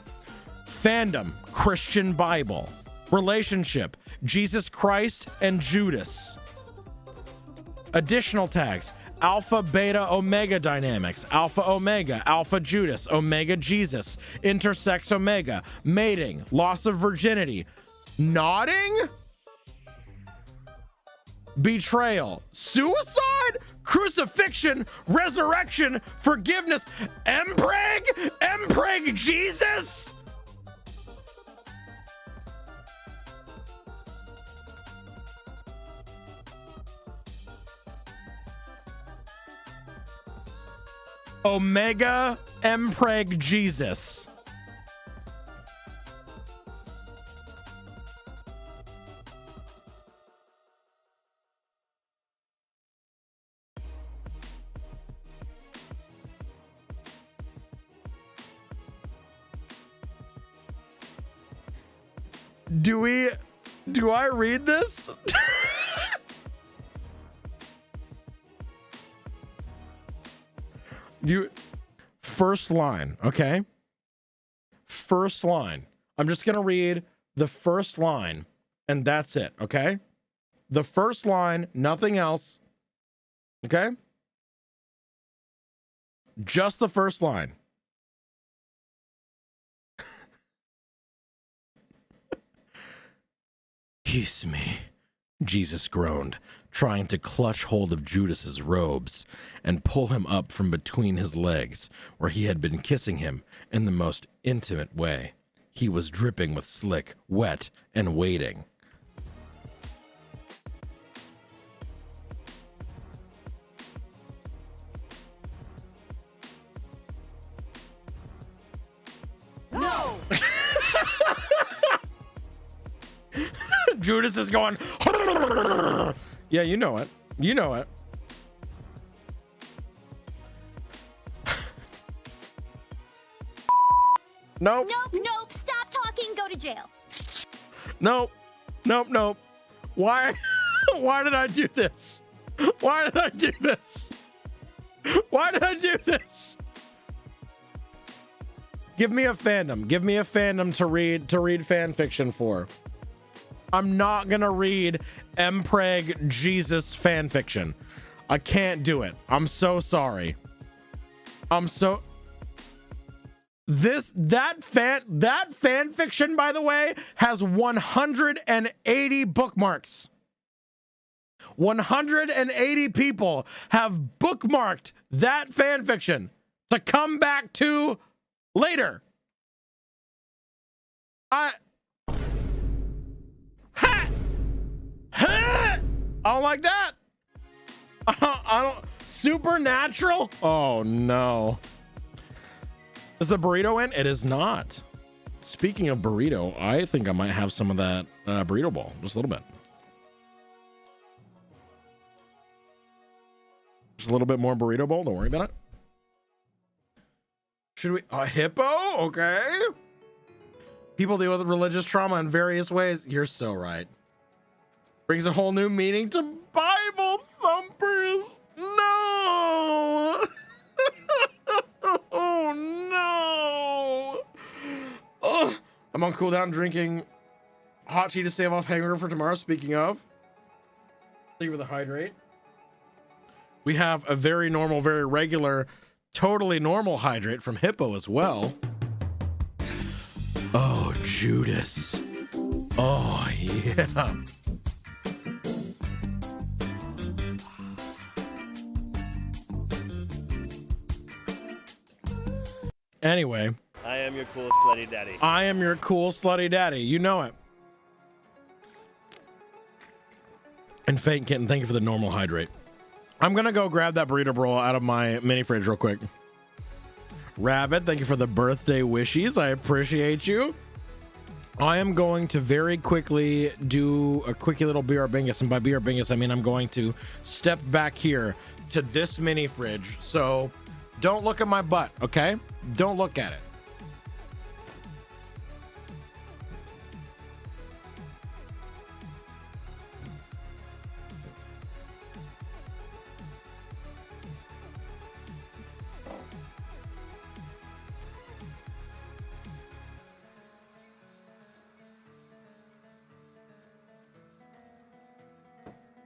[SPEAKER 1] Fandom, Christian Bible. Relationship, Jesus Christ and Judas. Additional tags: Alpha, Beta, Omega dynamics, Alpha, Omega, Alpha, Judas, Omega, Jesus, intersex, Omega, mating, loss of virginity, nodding, betrayal, suicide, crucifixion, resurrection, forgiveness, empreg, Jesus. Omega Empreg Jesus. Do I read this? You first line, okay? First line. I'm just gonna read the first line, and that's it, okay? The first line, nothing else. Okay? Just the first line. Kiss me, Jesus groaned, trying to clutch hold of Judas's robes and pull him up from between his legs, where he had been kissing him in the most intimate way. He was dripping with slick, wet, and waiting.
[SPEAKER 3] No!
[SPEAKER 1] Judas is going. Yeah, you know it. You know it. Nope.
[SPEAKER 3] Nope. Stop talking. Go to jail.
[SPEAKER 1] Nope. Why? Why did I do this? Why did I do this? Why did I do this? Give me a fandom. Give me a fandom to read fan fiction for. I'm not gonna read Mpreg Jesus fan fiction. I can't do it. I'm so sorry. That fan fiction, by the way, has 180 bookmarks. 180 people have bookmarked that fan fiction to come back to later. I don't like that. I don't. Supernatural? Oh no. Is the burrito in? It is not. Speaking of burrito, I think I might have some of that burrito bowl. Just a little bit. Just a little bit more burrito bowl. Don't worry about it. Should we? A hippo? Okay. People deal with religious trauma in various ways. You're so right. Brings a whole new meaning to Bible thumpers. No. Oh no. Oh, I'm on cooldown drinking hot tea to stave off hangover for tomorrow. Speaking of, thank you for the hydrate. We have a very normal, very regular, totally normal hydrate from Hippo as well. Oh, Judas. Oh, yeah. Anyway.
[SPEAKER 4] I am your cool slutty daddy.
[SPEAKER 1] I am your cool slutty daddy. You know it. And Faint Kitten, thank you for the normal hydrate. I'm going to go grab that burrito bowl out of my mini fridge real quick. Rabbit, thank you for the birthday wishes. I appreciate you. I am going to very quickly do a quickie little BR Bingus. And by BR Bingus, I mean I'm going to step back here to this mini fridge. So don't look at my butt, okay? Don't look at it.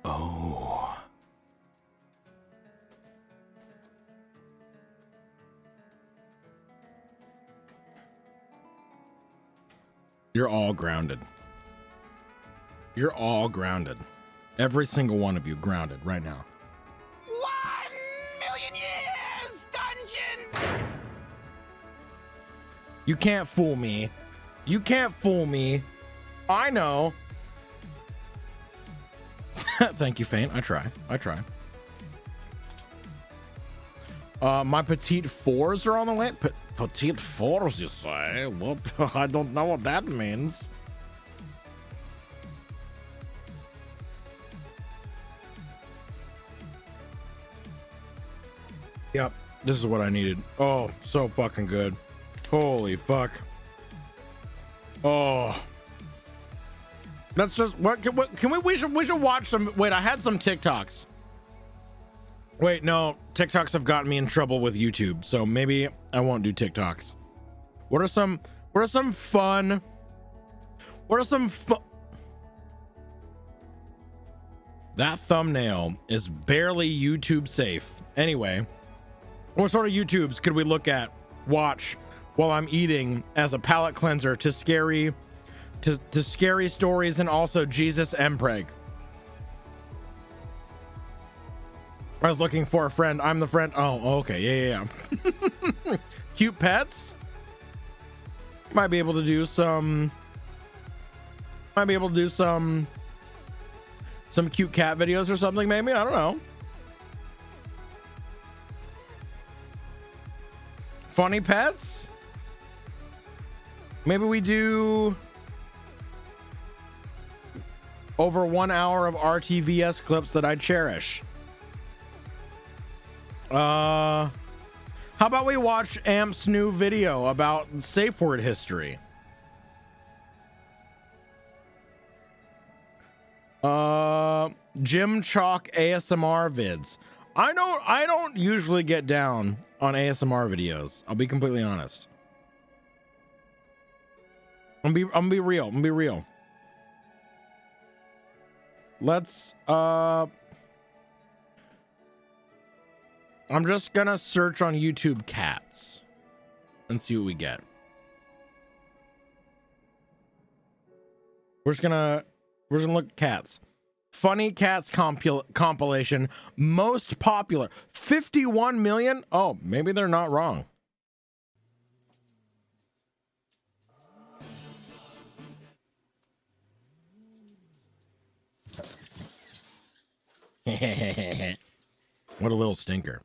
[SPEAKER 1] Oh. You're all grounded. You're all grounded. Every single one of you grounded right now.
[SPEAKER 3] 1,000,000 years dungeon.
[SPEAKER 1] You can't fool me. You can't fool me. I know. Thank you, Faint. I try. My petite fours are on the way. Petite fours, you say? What? I don't know what that means. Yep, this is what I needed. Oh, so fucking good. Holy fuck. Oh. That's just what can we should watch some. Wait, I had some TikToks. Wait, no, TikToks have gotten me in trouble with YouTube, so maybe I won't do TikToks. What are some fun? That thumbnail is barely YouTube safe. Anyway, what sort of YouTubes could we watch while I'm eating as a palate cleanser to scary stories and also Jesus Mpreg? I was looking for a friend. I'm the friend. Oh, okay. Yeah. Cute pets. Might be able to do some cute cat videos or something, maybe. I don't know. Funny pets. Maybe we do over 1 hour of RTVS clips that I cherish. How about we watch Amp's new video about safe word history? Jim Chalk ASMR vids. I don't usually get down on ASMR videos. I'll be completely honest. I'm gonna be real. Let's I'm just gonna search on YouTube cats and see what we get. We're just gonna look at cats. Funny cats compilation, most popular, 51 million. Oh, maybe they're not wrong. What a little stinker.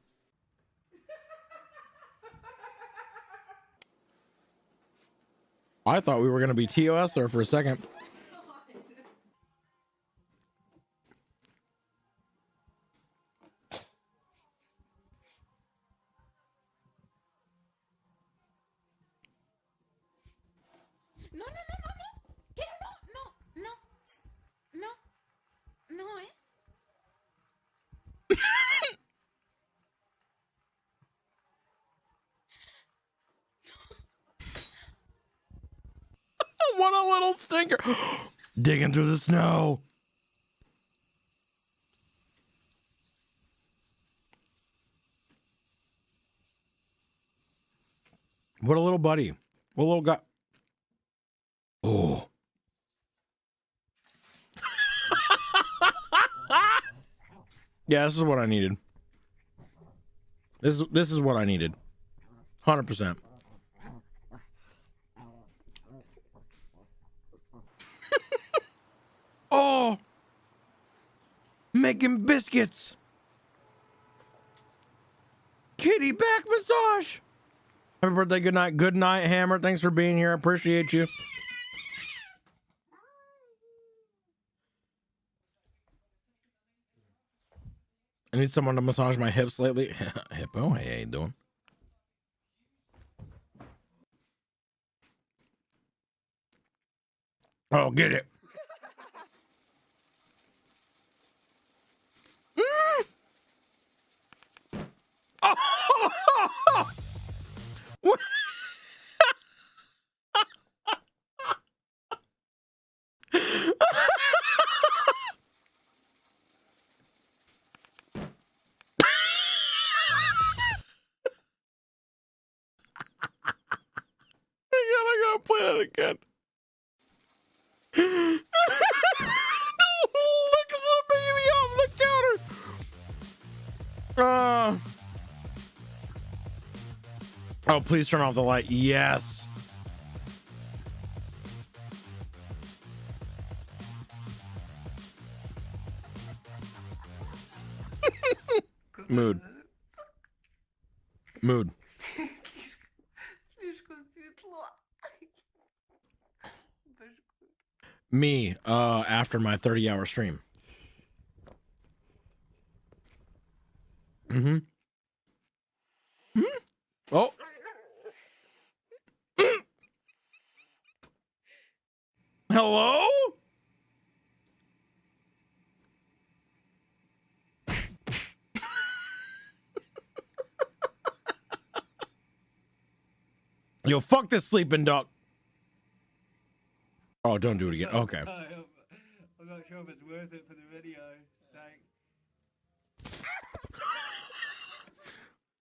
[SPEAKER 1] I thought we were going to be TOS there for a second.
[SPEAKER 5] No. Quiero no, eh.
[SPEAKER 1] What a little stinker. Digging through the snow. What a little buddy. What a little guy. Oh. Yeah, this is what I needed. This is what I needed. 100%. Oh, making biscuits. Kitty back massage. Happy birthday, good night, Hammer. Thanks for being here. I appreciate you. I need someone to massage my hips lately. Hippo, hey, how you doing? Oh, get it. What? I gotta play that again. Look at the baby off the counter. Oh, please turn off the light. Yes. Mood. Me, after my 30-hour stream. Mm-hmm. Oh. Hello? Yo, fuck this sleeping dog. Oh, don't do it again. Okay.
[SPEAKER 6] I'm not sure if it's worth it for the video.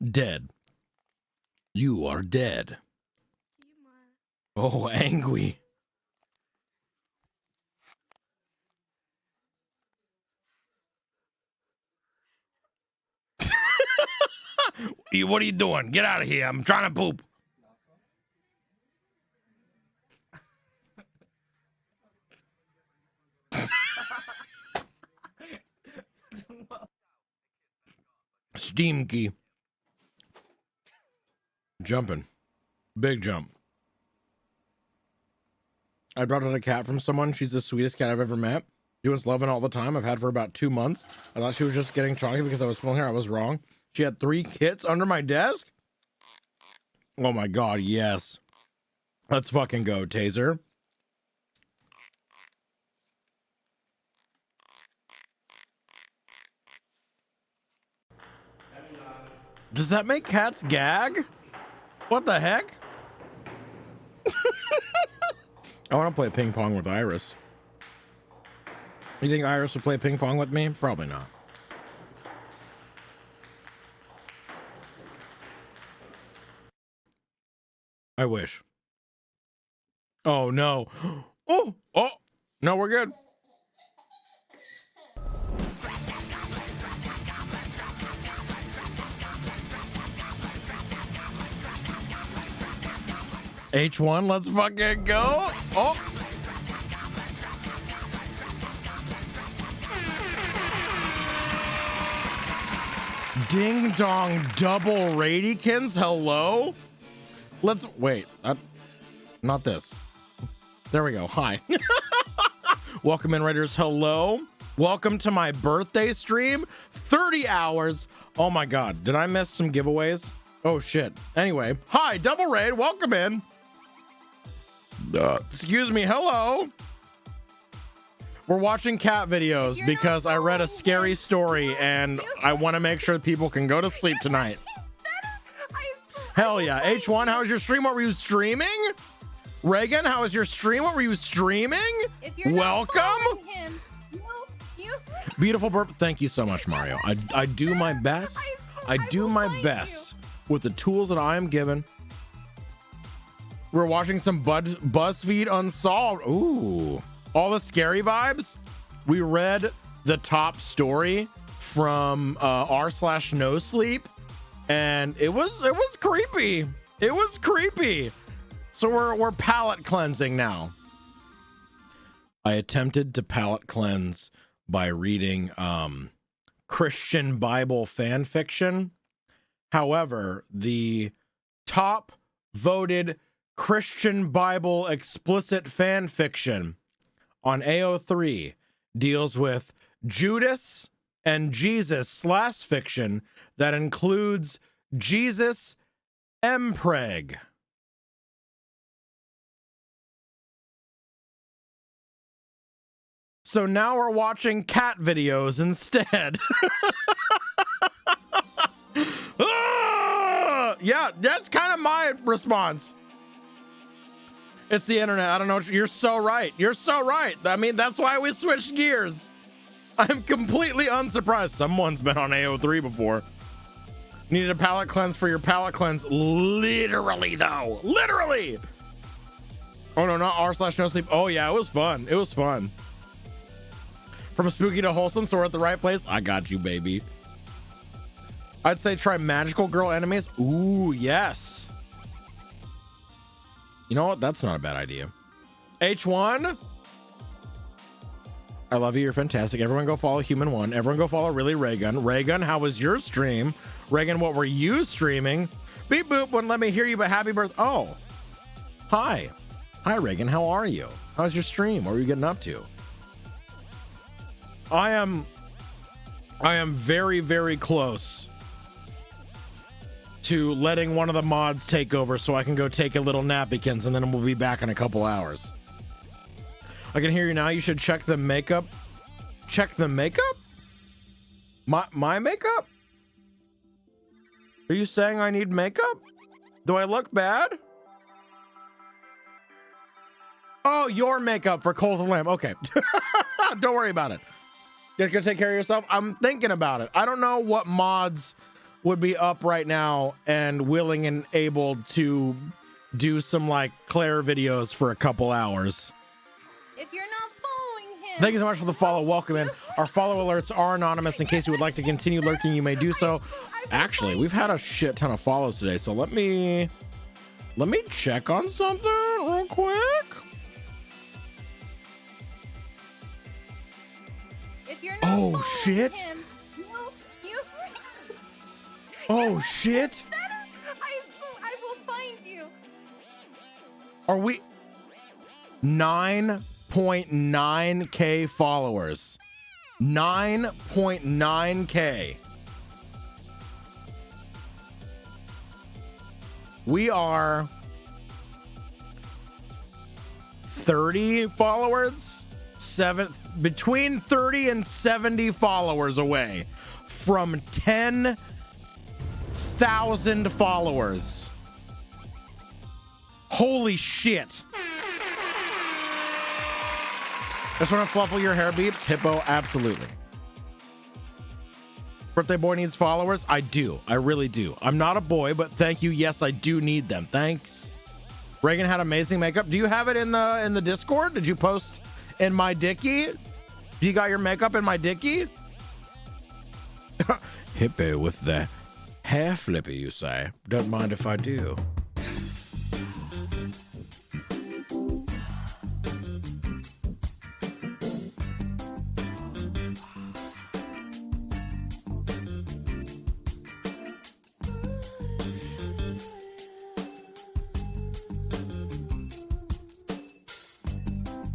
[SPEAKER 1] Dead. You are dead. Oh, angry. What are you doing? Get out of here. I'm trying to poop. Steam key. Jumping. Big jump. I brought out a cat from someone. She's the sweetest cat I've ever met. She was loving all the time. I've had for about 2 months. I thought she was just getting chunky because I was pulling her. I was wrong. She had 3 kits under my desk. Oh my God, yes. Let's fucking go, Taser. Does that make cats gag? What the heck? I want to play ping pong with Iris. You think Iris would play ping pong with me? Probably not. I wish. Oh no. Oh, no, we're good. H1, let's fucking go. Oh. Ding dong double Radykins. Hello. Let's wait. Not this. There we go. Hi. Welcome in, Raiders. Hello. Welcome to my birthday stream. 30 hours. Oh my God. Did I miss some giveaways? Oh shit. Anyway. Hi, Double Raid. Welcome in. Excuse me. Hello. We're watching cat videos because I read a scary story and I want to make sure people can go to sleep tonight. Hell yeah. H1, how was your stream? What were you streaming? Reagan, how was your stream? What were you streaming? Welcome. Beautiful burp. Thank you so much, Mario. I do my best. I do my best with the tools that I am given. We're watching some BuzzFeed Unsolved. Ooh. All the scary vibes. We read the top story from r/no sleep, and it was creepy. It was creepy. So we're palate cleansing now. I attempted to palate cleanse by reading Christian Bible fan fiction. However, the top voted Christian Bible explicit fan fiction on AO3 deals with Judas and Jesus / fiction that includes Jesus Mpreg. So now we're watching cat videos instead. Yeah, that's kind of my response. It's the internet. I don't know. You're so right. You're so right. I mean, that's why we switched gears. I'm completely unsurprised. Someone's been on AO3 before. Needed a palate cleanse for your palate cleanse. Literally, though. Literally. Oh, no, not r/no sleep. Oh, yeah, it was fun. It was fun. From spooky to wholesome, so we're at the right place. I got you, baby. I'd say try magical girl enemies. Ooh, yes. You know what? That's not a bad idea. H1. I love you. You're fantastic. Everyone go follow Human One. Everyone go follow Really Reagan. Reagan, how was your stream? Reagan, what were you streaming? Beep boop wouldn't let me hear you, but happy birthday. Oh. Hi. Hi, Reagan. How are you? How's your stream? What were you getting up to? I am very, very close to letting one of the mods take over so I can go take a little nappykins, and then we'll be back in a couple hours. I can hear you now. You should check the makeup. Check the makeup? My makeup? Are you saying I need makeup? Do I look bad? Oh, your makeup for Cold and Lamb. Okay. Don't worry about it. You're gonna take care of yourself. I'm thinking about it. I don't know what mods would be up right now and willing and able to do some like Claire videos for a couple hours.
[SPEAKER 5] If you're not following him.
[SPEAKER 1] Thank you so much for the follow. Welcome in. Our follow alerts are anonymous. In case you would like to continue lurking, you may do so. Actually, we've had a shit ton of follows today, so let me check on something real quick.
[SPEAKER 5] If you're not following
[SPEAKER 1] shit.
[SPEAKER 5] him, you
[SPEAKER 1] Oh shit.
[SPEAKER 5] I will find you.
[SPEAKER 1] Are we 9.9k followers? 9.9k. We are 30 followers, between 30 and 70 followers away from 10,000 followers. Holy shit. Just want to fluffle your hair, beeps? Hippo, absolutely. Birthday boy needs followers? I do. I really do. I'm not a boy, but thank you. Yes, I do need them. Thanks. Reagan had amazing makeup. Do you have it in the Discord? Did you post in my Dickie? You got your makeup in my Dickie? Hippo with the hair flippy, you say? Don't mind if I do.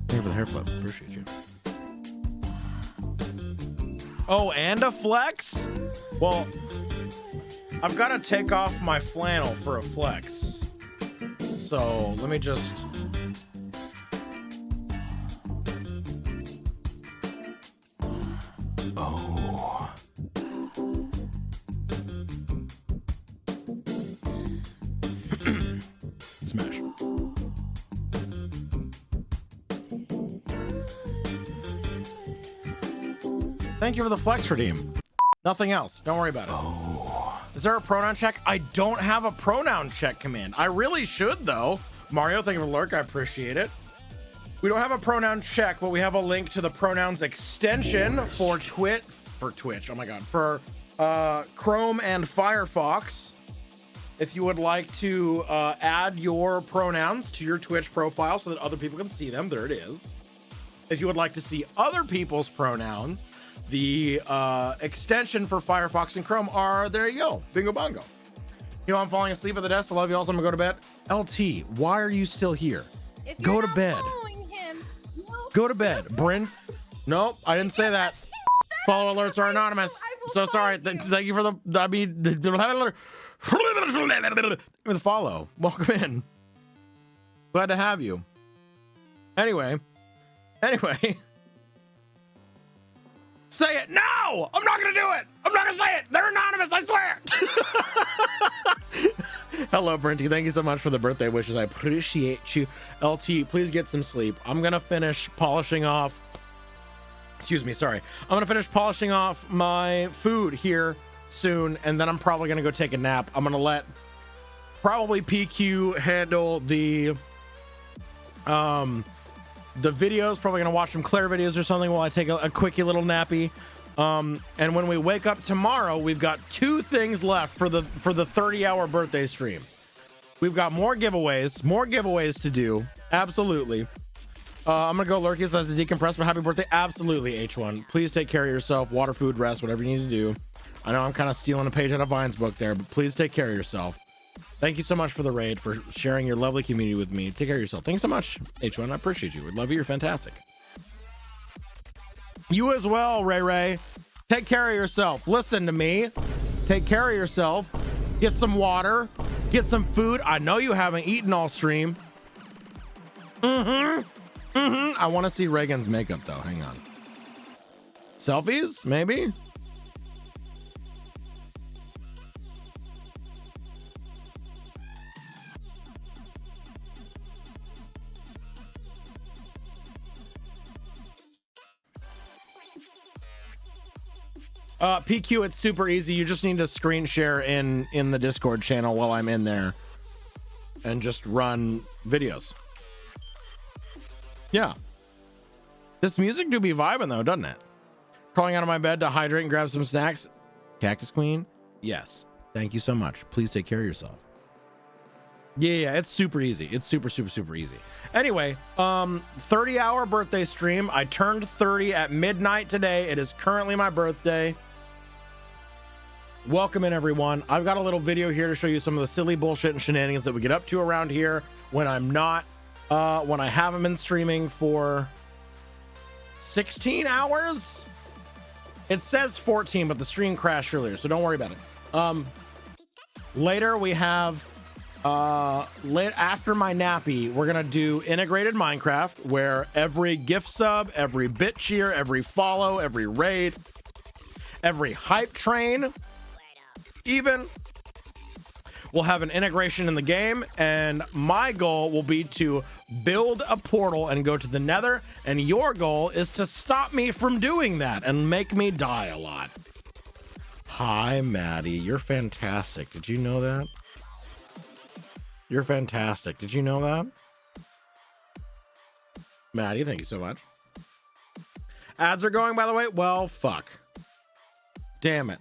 [SPEAKER 1] Thank you for the hair flip. Appreciate you. Oh, and a flex? Well, I've got to take off my flannel for a flex. So let me just... Oh. Smash. Thank you for the flex redeem. Nothing else. Don't worry about it. Oh. Is there a pronoun check? I don't have a pronoun check command. I really should, though. Mario, thank you for the lurk. I appreciate it. We don't have a pronoun check, but we have a link to the pronouns extension for Twitch. Oh my God. For Chrome and Firefox. If you would like to add your pronouns to your Twitch profile so that other people can see them, there it is. If you would like to see other people's pronouns, the extension for Firefox and Chrome are, there you go. Bingo bongo. You know, I'm falling asleep at the desk. I love you all. So I'm gonna go to bed. LT, why are you still here?
[SPEAKER 5] If
[SPEAKER 1] Go
[SPEAKER 5] you're
[SPEAKER 1] to
[SPEAKER 5] not
[SPEAKER 1] bed.
[SPEAKER 5] following him,
[SPEAKER 1] Go to bed. Bryn. Nope, I didn't say that. Follow alerts are anonymous. So sorry. Thank you for the, I mean, the follow. Welcome in. Glad to have you. Anyway. Say it. No! I'm not going to do it. I'm not going to say it. They're anonymous, I swear. Hello, Brenty. Thank you so much for the birthday wishes. I appreciate you. LT, please get some sleep. I'm going to finish polishing off. Excuse me. Sorry. I'm going to finish polishing off my food here soon, and then I'm probably going to go take a nap. I'm going to let probably PQ handle the videos. Probably gonna watch some Claire videos or something while I take a quickie little nappy. And when we wake up tomorrow, we've got 2 things left for the 30-hour birthday stream. We've got more giveaways to do. Absolutely. I'm gonna go lurkies as a decompress, but happy birthday. Absolutely, H1. Please take care of yourself. Water, food, rest, whatever you need to do. I know I'm kind of stealing a page out of Vine's book there, but please take care of yourself. Thank you so much for the raid, for sharing your lovely community with me. Take care of yourself. Thanks so much, H1. I appreciate you. We love you. You're fantastic. You as well, Ray Ray. Take care of yourself. Listen to me. Take care of yourself. Get some water. Get some food. I know you haven't eaten all stream. I want to see Reagan's makeup, though. Hang on. Selfies? Maybe? PQ, it's super easy. You just need to screen share in the Discord channel while I'm in there and just run videos. Yeah. This music do be vibing though, doesn't it? Crawling out of my bed to hydrate and grab some snacks. Cactus Queen? Yes. Thank you so much. Please take care of yourself. Yeah, it's super easy. It's super easy. Anyway, 30-hour birthday stream. I turned 30 at midnight today. It is currently my birthday. Welcome in, everyone. I've got a little video here to show you some of the silly bullshit and shenanigans that we get up to around here when I'm not, when I haven't been streaming for 16 hours. It says 14, but the stream crashed earlier, so don't worry about it. Later we have after my nappy, we're gonna do integrated Minecraft, where every gift sub, every bit cheer, every follow, every raid, every hype train, even will have an integration in the game. And my goal will be to build a portal and go to the Nether, and your goal is to stop me from doing that and make me die a lot. Hi, Maddie. You're fantastic. Did you know that? You're fantastic. Did you know that? Maddie, thank you so much. Ads are going, by the way. Well, fuck. Damn it.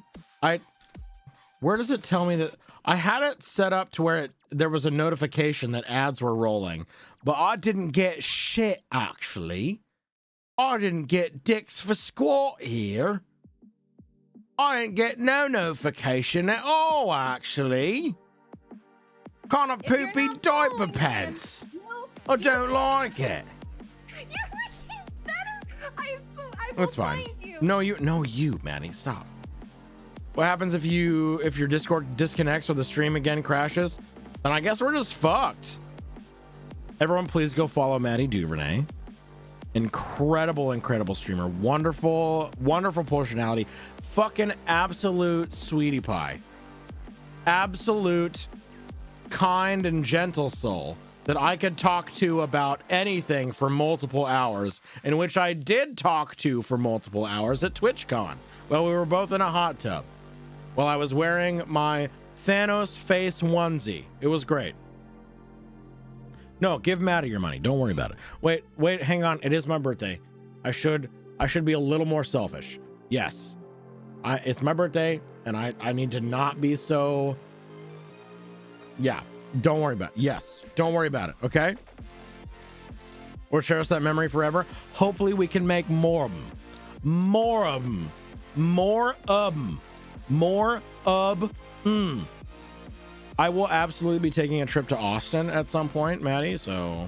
[SPEAKER 1] Where does it tell me that? I had it set up to where there was a notification that ads were rolling, but I didn't get shit, actually. I didn't get dicks for squat here. I didn't get no notification at all, actually. Kind of poopy diaper pants.
[SPEAKER 5] No,
[SPEAKER 1] I don't like it.
[SPEAKER 5] you're making better. I will
[SPEAKER 1] That's fine.
[SPEAKER 5] find you.
[SPEAKER 1] No, you, Manny, stop. What happens if your Discord disconnects or the stream again crashes? Then I guess we're just fucked. Everyone, please go follow Maddie Duvernay. Incredible streamer. Wonderful personality. Fucking absolute sweetie pie. Absolute kind and gentle soul that I could talk to about anything for multiple hours, in which I did talk to for multiple hours at TwitchCon. Well, we were both in a hot tub while I was wearing my Thanos face onesie. It was great. No, give Maddie your money. Don't worry about it. Wait, hang on. It is my birthday. I should be a little more selfish. Yes. It's my birthday, and I need to not be so... Yeah, don't worry about it. Yes, don't worry about it, okay? Or cherish that memory forever. Hopefully we can make more of them. More of them. More of them. More of them. I will absolutely be taking a trip to Austin at some point, Maddie, so...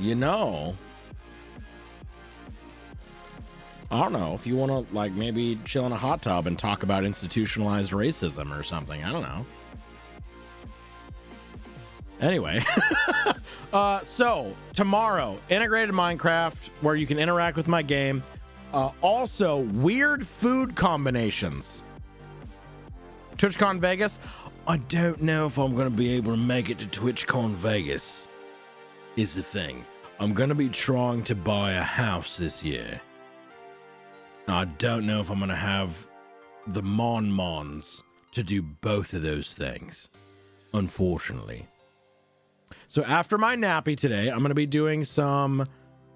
[SPEAKER 1] You know... I don't know, if you want to, like, maybe chill in a hot tub and talk about institutionalized racism or something. I don't know. Anyway, so tomorrow, integrated Minecraft, where you can interact with my game. Also, weird food combinations. TwitchCon Vegas. I don't know if I'm going to be able to make it to TwitchCon Vegas, is the thing. I'm going to be trying to buy a house this year. I don't know if I'm going to have the Mons to do both of those things, unfortunately. So after my nappy today, I'm going to be doing some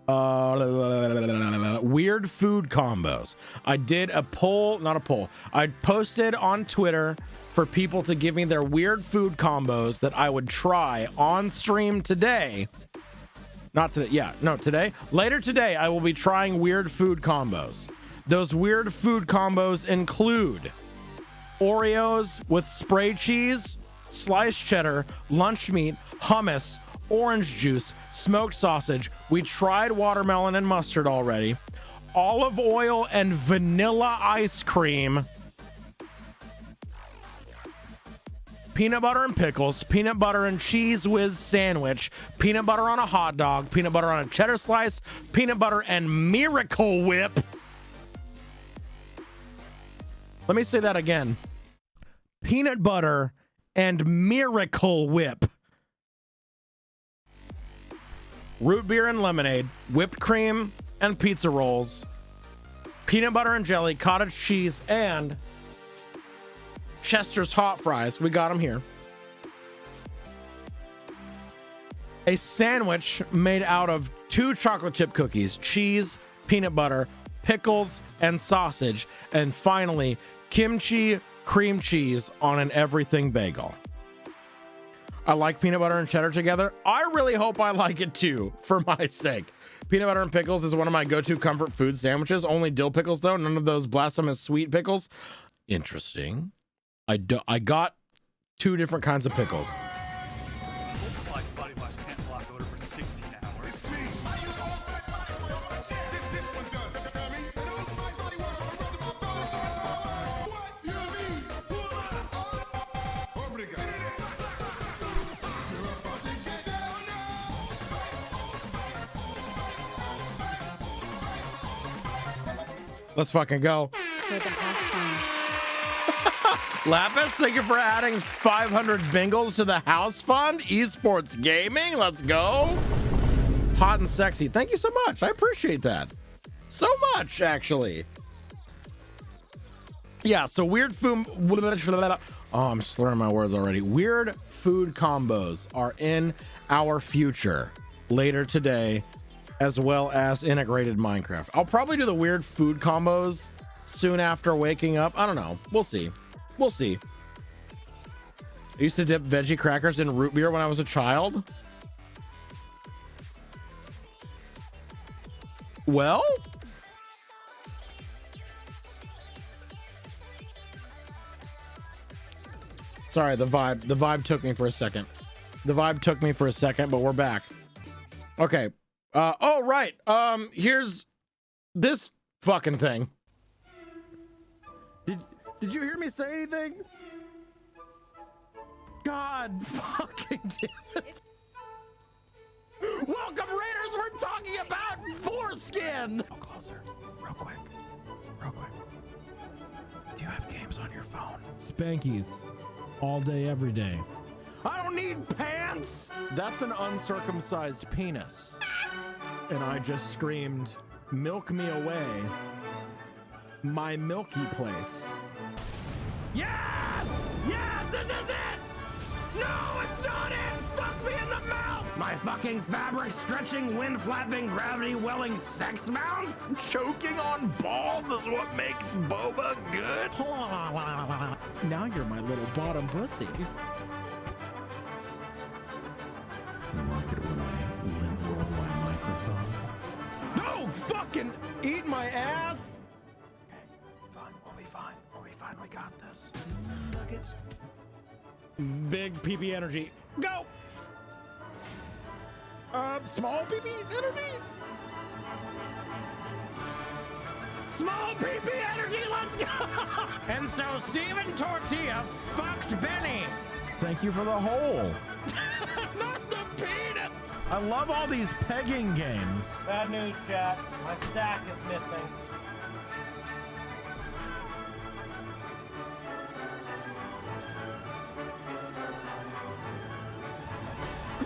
[SPEAKER 1] weird food combos. I did a poll, not a poll. I posted on Twitter for people to give me their weird food combos that I would try on stream today. Not today. Yeah, no, today. Later today, I will be trying weird food combos. Those weird food combos include Oreos with spray cheese, sliced cheddar, lunch meat, hummus, orange juice, smoked sausage. We tried watermelon and mustard already. Olive oil and vanilla ice cream. Peanut butter and pickles, peanut butter and cheese whiz sandwich, peanut butter on a hot dog, peanut butter on a cheddar slice, peanut butter and Miracle Whip. Let me say that again. Peanut butter and Miracle Whip. Root beer and lemonade, whipped cream and pizza rolls. peanut butter and jelly, cottage cheese, and Chester's hot fries. We got them here. A sandwich made out of 2 chocolate chip cookies, cheese, peanut butter, pickles, and sausage. And finally, kimchi cream cheese on an everything bagel. I like peanut butter and cheddar together. I really hope I like it too, for my sake. Peanut butter and pickles is one of my go-to comfort food sandwiches. Only dill pickles though, none of those blasphemous sweet pickles. Interesting. I got 2 different kinds of pickles. Let's fucking go. Lapis, thank you for adding 500 bingles to the house fund. Esports gaming, let's go. Hot and sexy, thank you so much. I appreciate that. So much, actually. Yeah, so weird food. Oh, I'm slurring my words already. Weird food combos are in our future later today, as well as integrated Minecraft. I'll probably do the weird food combos soon after waking up. I don't know. We'll see. We'll see. I used to dip veggie crackers in root beer when I was a child. Well, sorry, the vibe took me for a second. The vibe took me for a second, but we're back. Okay. Oh, right. Here's this fucking thing. Did you hear me say anything? God fucking damn it. Welcome, Raiders. We're talking about foreskin. Closer. Real quick. Do you have games on your phone? Spankies. All day, every day. I don't need pants. That's an uncircumcised penis. And I just screamed, milk me away. My milky place. Yes! Yes, this is it! No, it's not it! Fuck me in the mouth! My fucking fabric stretching, wind flapping, gravity welling sex mounds? Choking on balls is what makes boba good? Now you're my little bottom pussy. Look at my worldwide microphone. No! Fucking eat my ass! Okay, fine. We'll be fine. We got this. Nuggets. Big PP energy. Go! Small PP energy? Small PP energy, let's go! And so Steven Tortilla fucked Benny. Thank you for the hole. Not the penis! I love all these pegging games.
[SPEAKER 6] Bad news, chat. My sack is missing.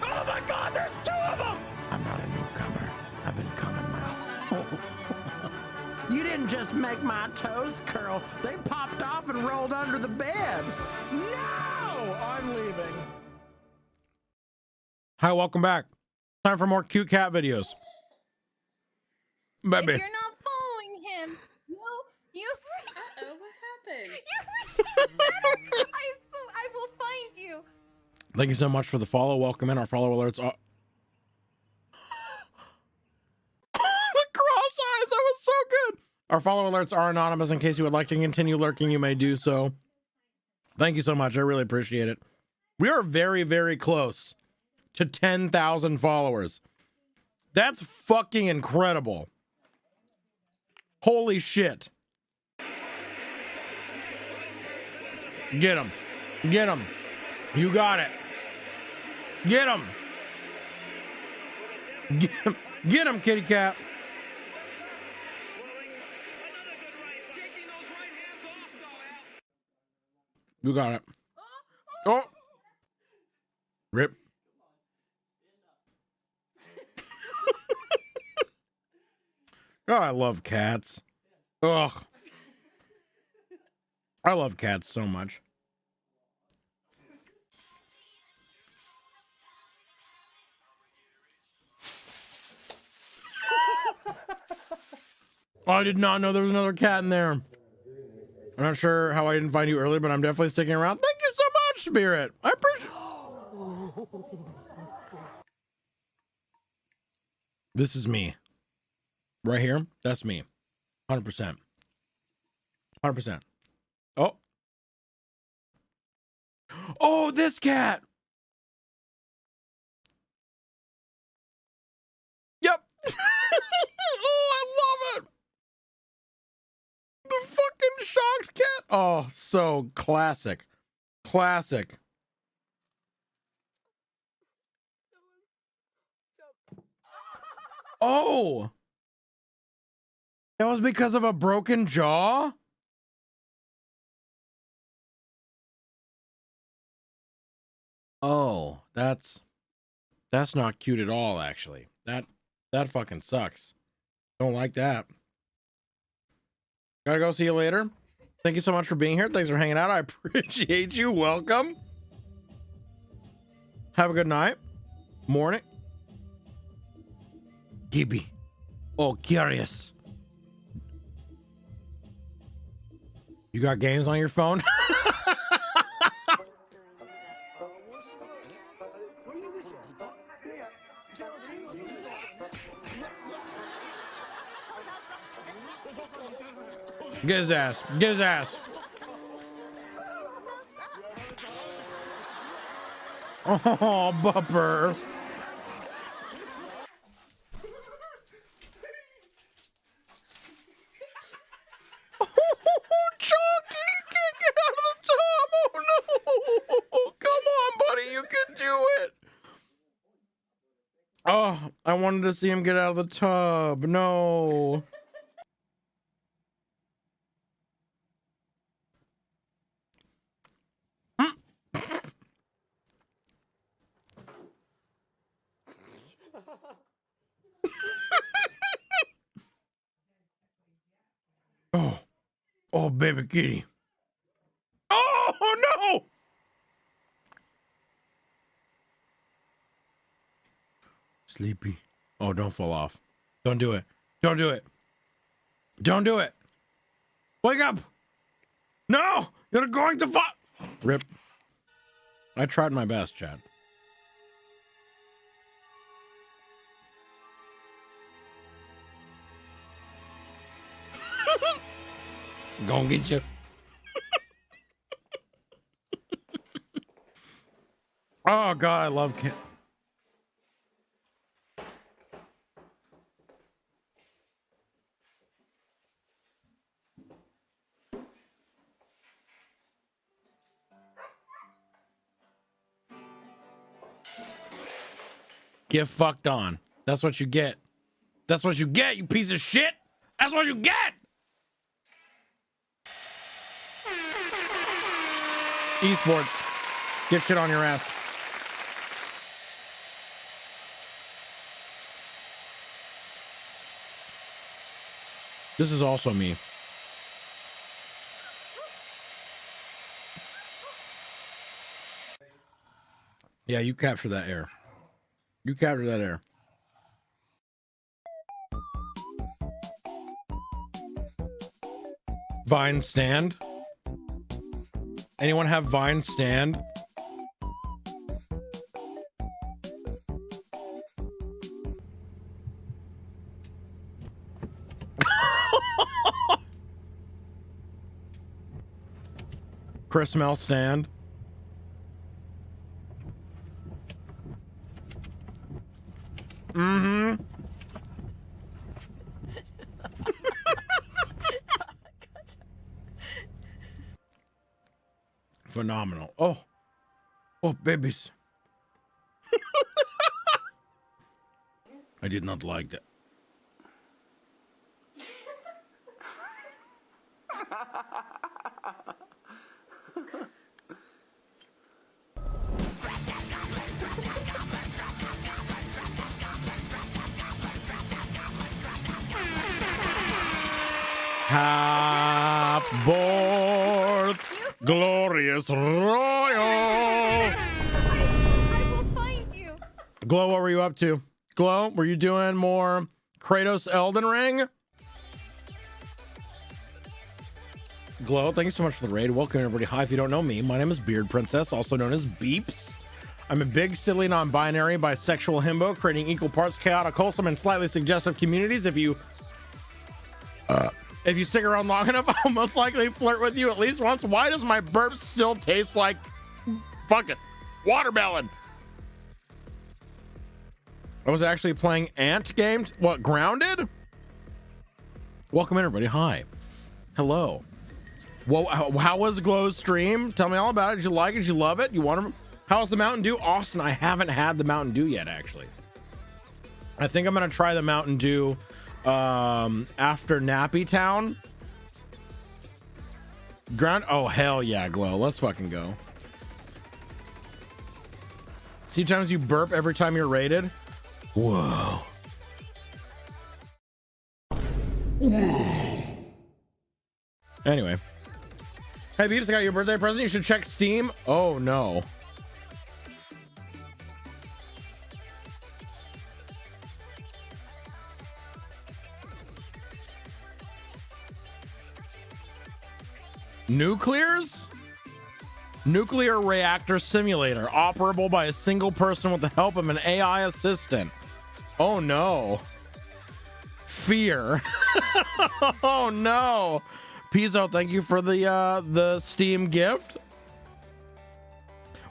[SPEAKER 1] Oh my god, there's 2 of them! I'm not a newcomer. I've been coming my whole You didn't just make my toes curl. They popped off and rolled under the bed. No! I'm leaving. Hi, welcome back. Time for more cute cat videos. Baby.
[SPEAKER 5] If you're not following him, you
[SPEAKER 7] Oh, what happened?
[SPEAKER 5] I will find you.
[SPEAKER 1] Thank you so much for the follow. Welcome in. Our follow alerts are... The cross eyes, that was so good. Our follow alerts are anonymous. In case you would like to continue lurking, you may do so. Thank you so much. I really appreciate it. We are very, very close to 10,000 followers. That's fucking incredible. Holy shit. Get him. Get him. You got it. Get him. Get him. Get him, kitty cat. You got it. Oh. Rip. Oh, I love cats. Ugh. I love cats so much. Oh, I did not know there was another cat in there. I'm not sure how I didn't find you earlier, but I'm definitely sticking around. Thank you so much, Spirit. I appreciate. This is me. Right here. That's me. 100%. 100%. Oh. Oh, this cat. Yep. Oh, I love it. The fucking shocked cat. Oh, so classic. Classic. Oh. That was because of a broken jaw? Oh, that's not cute at all, actually. That fucking sucks. Don't like that. Gotta go. See you later. Thank you so much for being here. Thanks for hanging out. I appreciate you. Welcome. Have a good night. Morning. Gibby. Oh, curious. You got games on your phone? Get his ass. Get his ass. Oh, bupper. Chunky, can't get out of the tub. Oh no. Come on, buddy. You can do it. Oh, I wanted to see him get out of the tub. No. Oh, oh, baby kitty. Oh, no. Sleepy. Oh, don't fall off. Don't do it. Don't do it. Don't do it. Wake up. No, you're going to fall. Rip. I tried my best, Chad. Gonna get you. Oh God, I love Ken. Get fucked on. That's what you get. That's what you get, you piece of shit. That's what you get. Esports. Get shit on your ass. This is also me. Yeah, you capture that air. You capture that air. Vine stand? Anyone have Vine stand? Chris Mel stand? Mm-hmm. Phenomenal. Oh. Oh, babies. I did not like that. Aboard, glorious royal.
[SPEAKER 5] I will find you.
[SPEAKER 1] Glow, what were you up to? Glow, were you doing more Kratos Elden Ring? Glow, thank you so much for the raid. Welcome, everybody. Hi, if you don't know me, my name is Beard Princess, also known as Beeps. I'm a big, silly, non-binary, bisexual himbo, creating equal parts chaotic, wholesome, and slightly suggestive communities. If you stick around long enough, I'll most likely flirt with you at least once. Why does my burp still taste like fucking watermelon? I was actually playing Ant games. What, Grounded? Welcome, everybody. Hi. Hello. Well, how was Glow's stream? Tell me all about it. Did you like it? Did you love it? You want to? How's the Mountain Dew? Austin, I haven't had the Mountain Dew yet, actually. I think I'm going to try the Mountain Dew after Nappy Town. Oh, hell yeah, Glow. Let's fucking go. See times you burp every time you're rated? Whoa. Anyway. Hey, Beeps, I got your birthday present. You should check Steam. Oh, no. Nuclears? Nuclear reactor simulator, operable by a single person with the help of an AI assistant. Oh, no. Fear. Oh, no. Pizzo, thank you for the Steam gift.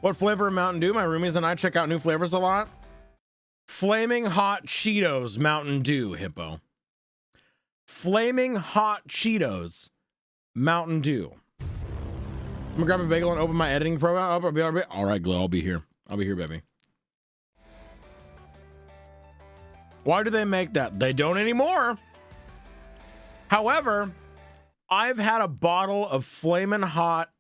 [SPEAKER 1] What flavor of Mountain Dew? My roomies and I check out new flavors a lot. Flaming Hot Cheetos Mountain Dew, Hippo. Flaming Hot Cheetos Mountain Dew. I'm gonna grab a bagel and open my editing program up. All right, Glow, I'll be here. I'll be here, baby. Why do they make that? They don't anymore. However, I've had a bottle of Flamin' Hot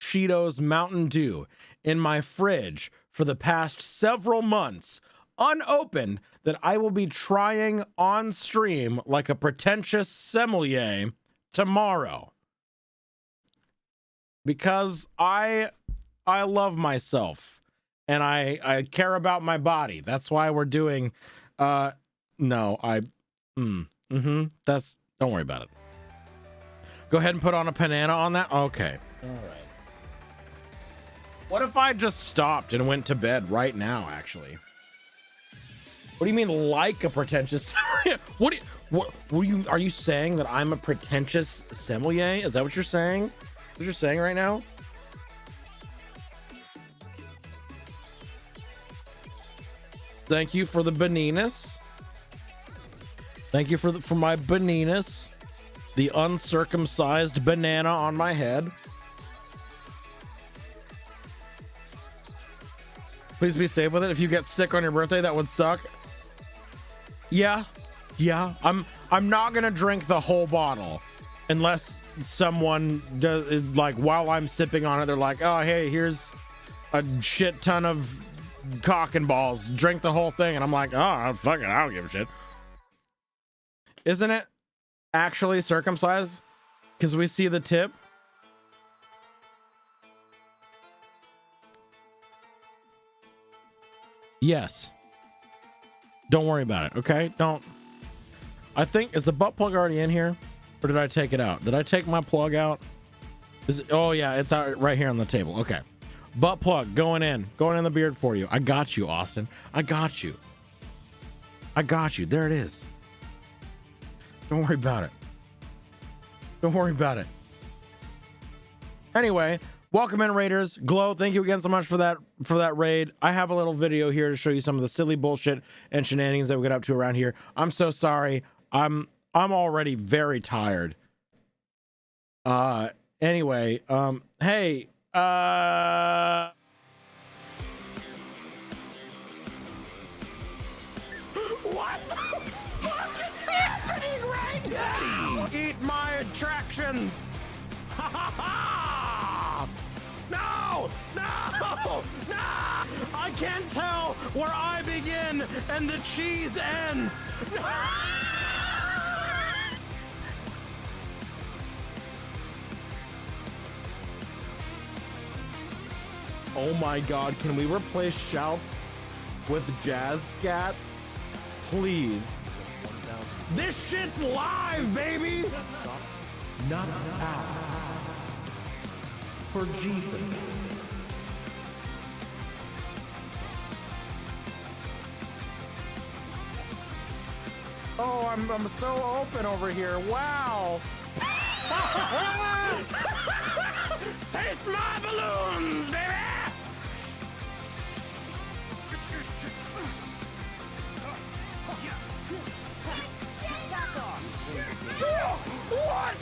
[SPEAKER 1] Cheetos Mountain Dew in my fridge for the past several months, unopened, that I will be trying on stream like a pretentious sommelier tomorrow. Because I love myself and I care about my body. That's why we're doing don't worry about it. Go ahead and put on a banana on that. Okay. All right. What if I just stopped and went to bed right now, actually? What do you mean, like a pretentious? What are you saying that I'm a pretentious sommelier? Is that what you're saying? What you're saying right now? Thank you for the bananas. Thank you for my bananas. The uncircumcised banana on my head. Please be safe with it. If you get sick on your birthday, that would suck. Yeah. I'm not gonna drink the whole bottle unless someone does, like, while I'm sipping on it, they're like, oh, hey, here's a shit ton of cock and balls. Drink the whole thing. And I'm like, oh, fuck it. I don't give a shit. Isn't it actually circumcised? Because we see the tip. Yes. Don't worry about it, okay? Don't. I think, is the butt plug already in here? Or did I take it out? Did I take my plug out? Oh yeah, it's out right here on the table. Okay. Butt plug going in the beard for you. I got you, Austin. I got you. There it is. Don't worry about it. Anyway, welcome in, Raiders. Glow, thank you again so much for that raid. I have a little video here to show you some of the silly bullshit and shenanigans that we get up to around here. I'm so sorry. I'm already very tired. Anyway, hey, what the fuck is happening right now? Eat my attractions. Ha ha ha! No! I can't tell where I begin and the cheese ends. Oh my god, can we replace shouts with jazz scat? Please. This shit's live, baby! Nuts out. For Jesus. Oh, I'm so open over here. Wow. Taste my balloons, baby! What?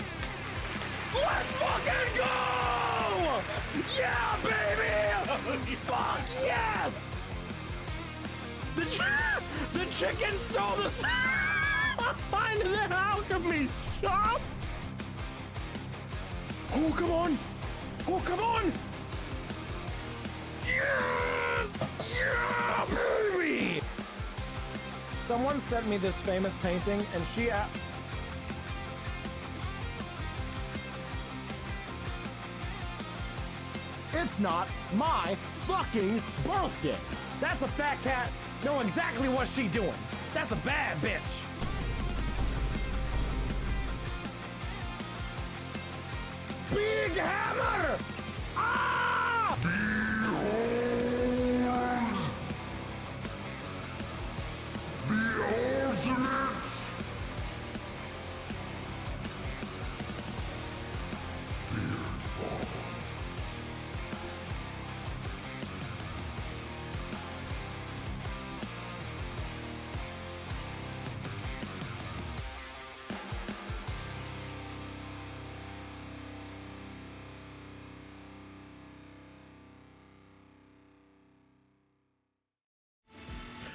[SPEAKER 1] Let's fucking go! Yeah, baby! Fuck yes! The chicken stole the sign of the alchemy shop! Oh, come on! Oh, come on! Yes! Yeah, baby! Someone sent me this famous painting, and she... It's not my fucking birthday. That's a fat cat knowing exactly what she doing. That's a bad bitch. Big hammer! Ah!
[SPEAKER 2] The ultimate.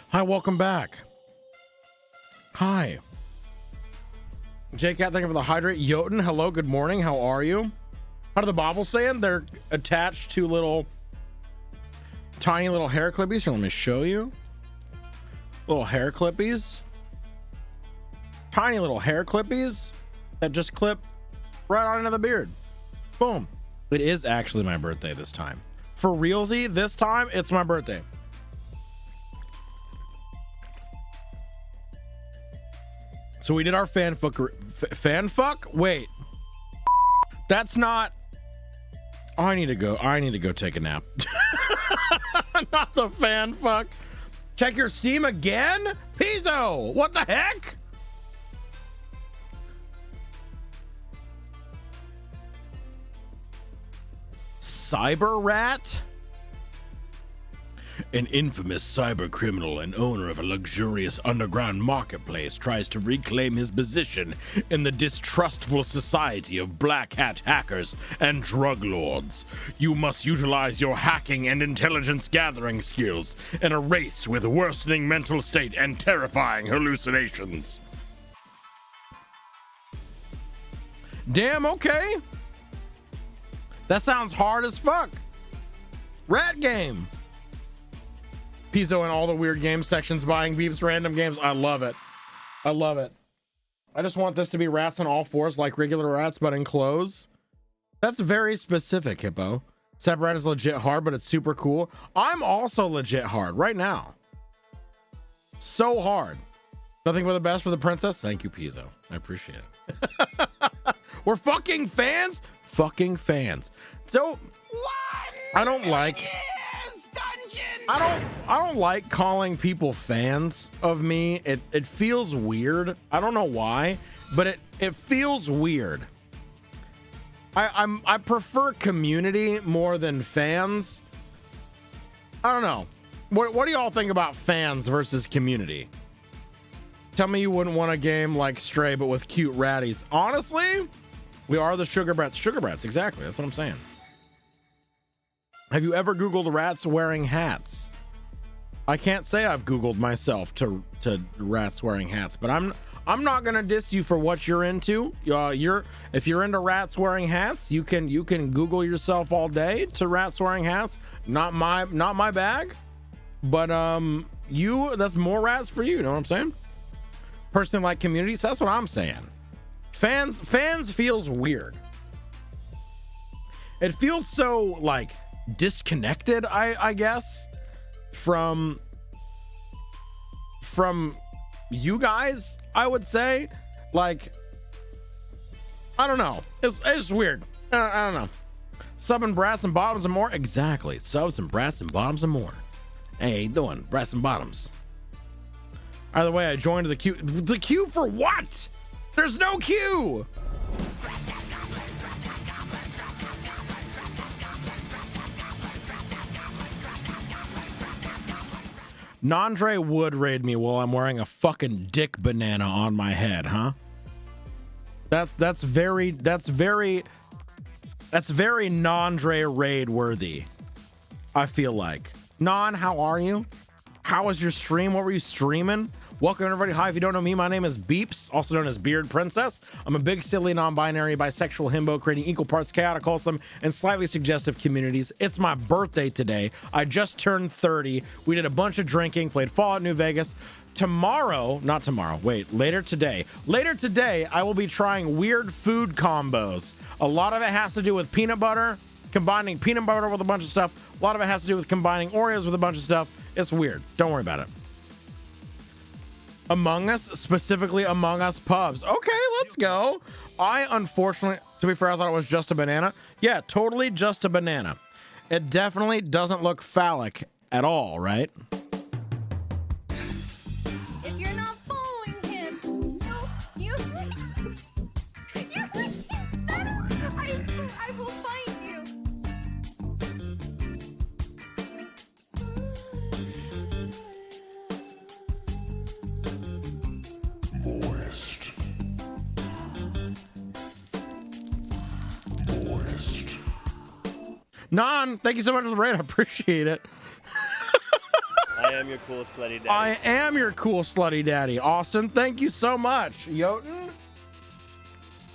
[SPEAKER 1] Hi, welcome back. Hi. J-Cat, thank you for the hydrate. Jotun, hello, good morning. How are you? How do the bobbles saying? They're attached to little tiny little hair clippies. Here, let me show you. Little hair clippies. Tiny little hair clippies that just clip right on into the beard. Boom. It is actually my birthday this time. For realsy, this time it's my birthday. So we did our fan fuck? Wait. That's not... Oh, I need to go take a nap. Not the fan fuck. Check your Steam again? Pizzo, what the heck? Cyber Rat? An infamous cyber criminal and owner of a luxurious underground marketplace tries to reclaim his position in the distrustful society of black hat hackers and drug lords. You must utilize your hacking and intelligence gathering skills in a race with worsening mental state and terrifying hallucinations. Damn, okay. That sounds hard as fuck. Rat game. Pizzo in all the weird game sections buying Beeps random games. I love it. I love it. I just want this to be rats on all fours like regular rats, but in clothes. That's very specific, Hippo. Cyber Rat is legit hard, but it's super cool. I'm also legit hard right now. So hard. Nothing but the best for the princess. Thank you, Pizzo. I appreciate it. We're fucking fans. Fucking fans. So I don't like... I don't like calling people fans of me. It feels weird. I don't know why, but it feels weird. I prefer community more than fans. I don't know. What do y'all think about fans versus community? Tell me you wouldn't want a game like Stray but with cute ratties. Honestly, we are the Sugar Brats. Sugar Brats, exactly. That's what I'm saying. Have you ever Googled rats wearing hats? I can't say I've Googled myself to rats wearing hats, but I'm not gonna diss you for what you're into. If you're into rats wearing hats, you can Google yourself all day to rats wearing hats. Not my bag, but that's more rats for you. You know what I'm saying? Personally, like communities, that's what I'm saying. Fans feels weird. It feels so like disconnected, I guess, from you guys, I would say. Like, I don't know. It's weird. I don't know. Sub and brats and bottoms and more. Exactly. Subs and brats and bottoms and more. Hey, how you doing? Brats and bottoms. Either way, I joined the queue. The queue for what? There's no queue. Nandre would raid me while I'm wearing a fucking dick banana on my head, huh? That's very Nandre raid worthy. I feel like. Non, how are you? How was your stream? What were you streaming? Welcome everybody. Hi, if you don't know me, my name is Beeps, also known as Beard Princess. I'm a big, silly, non-binary, bisexual himbo creating equal parts chaotic, wholesome, and slightly suggestive communities. It's my birthday today. I just turned 30. We did a bunch of drinking, played Fallout New Vegas. Later today, I will be trying weird food combos. A lot of it has to do with peanut butter, combining peanut butter with a bunch of stuff. A lot of it has to do with combining Oreos with a bunch of stuff. It's weird. Don't worry about it. Among Us, specifically Among Us pubs. Okay, let's go. I unfortunately, to be fair, I thought it was just a banana. Yeah, totally just a banana. It definitely doesn't look phallic at all, right?
[SPEAKER 5] If you're not following him, you I will find you.
[SPEAKER 2] Moist.
[SPEAKER 1] Non, thank you so much for the raid. I appreciate it.
[SPEAKER 4] I am your cool slutty daddy.
[SPEAKER 1] I am your cool slutty daddy. Austin, thank you so much. Jotun,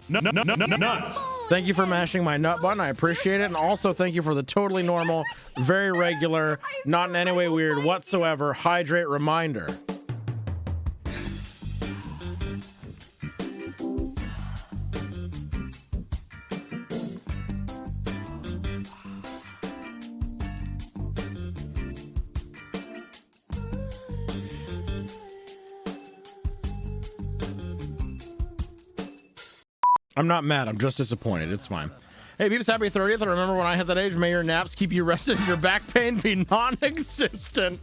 [SPEAKER 6] Nuts.
[SPEAKER 1] thank you for mashing my nut button. I appreciate it. And also thank you for the totally normal, very regular, not in any way weird whatsoever, hydrate reminder. I'm not mad. I'm just disappointed. It's fine. Hey, Beeps, happy 30th. I remember when I hit that age, may your naps keep you rested and your back pain be non-existent.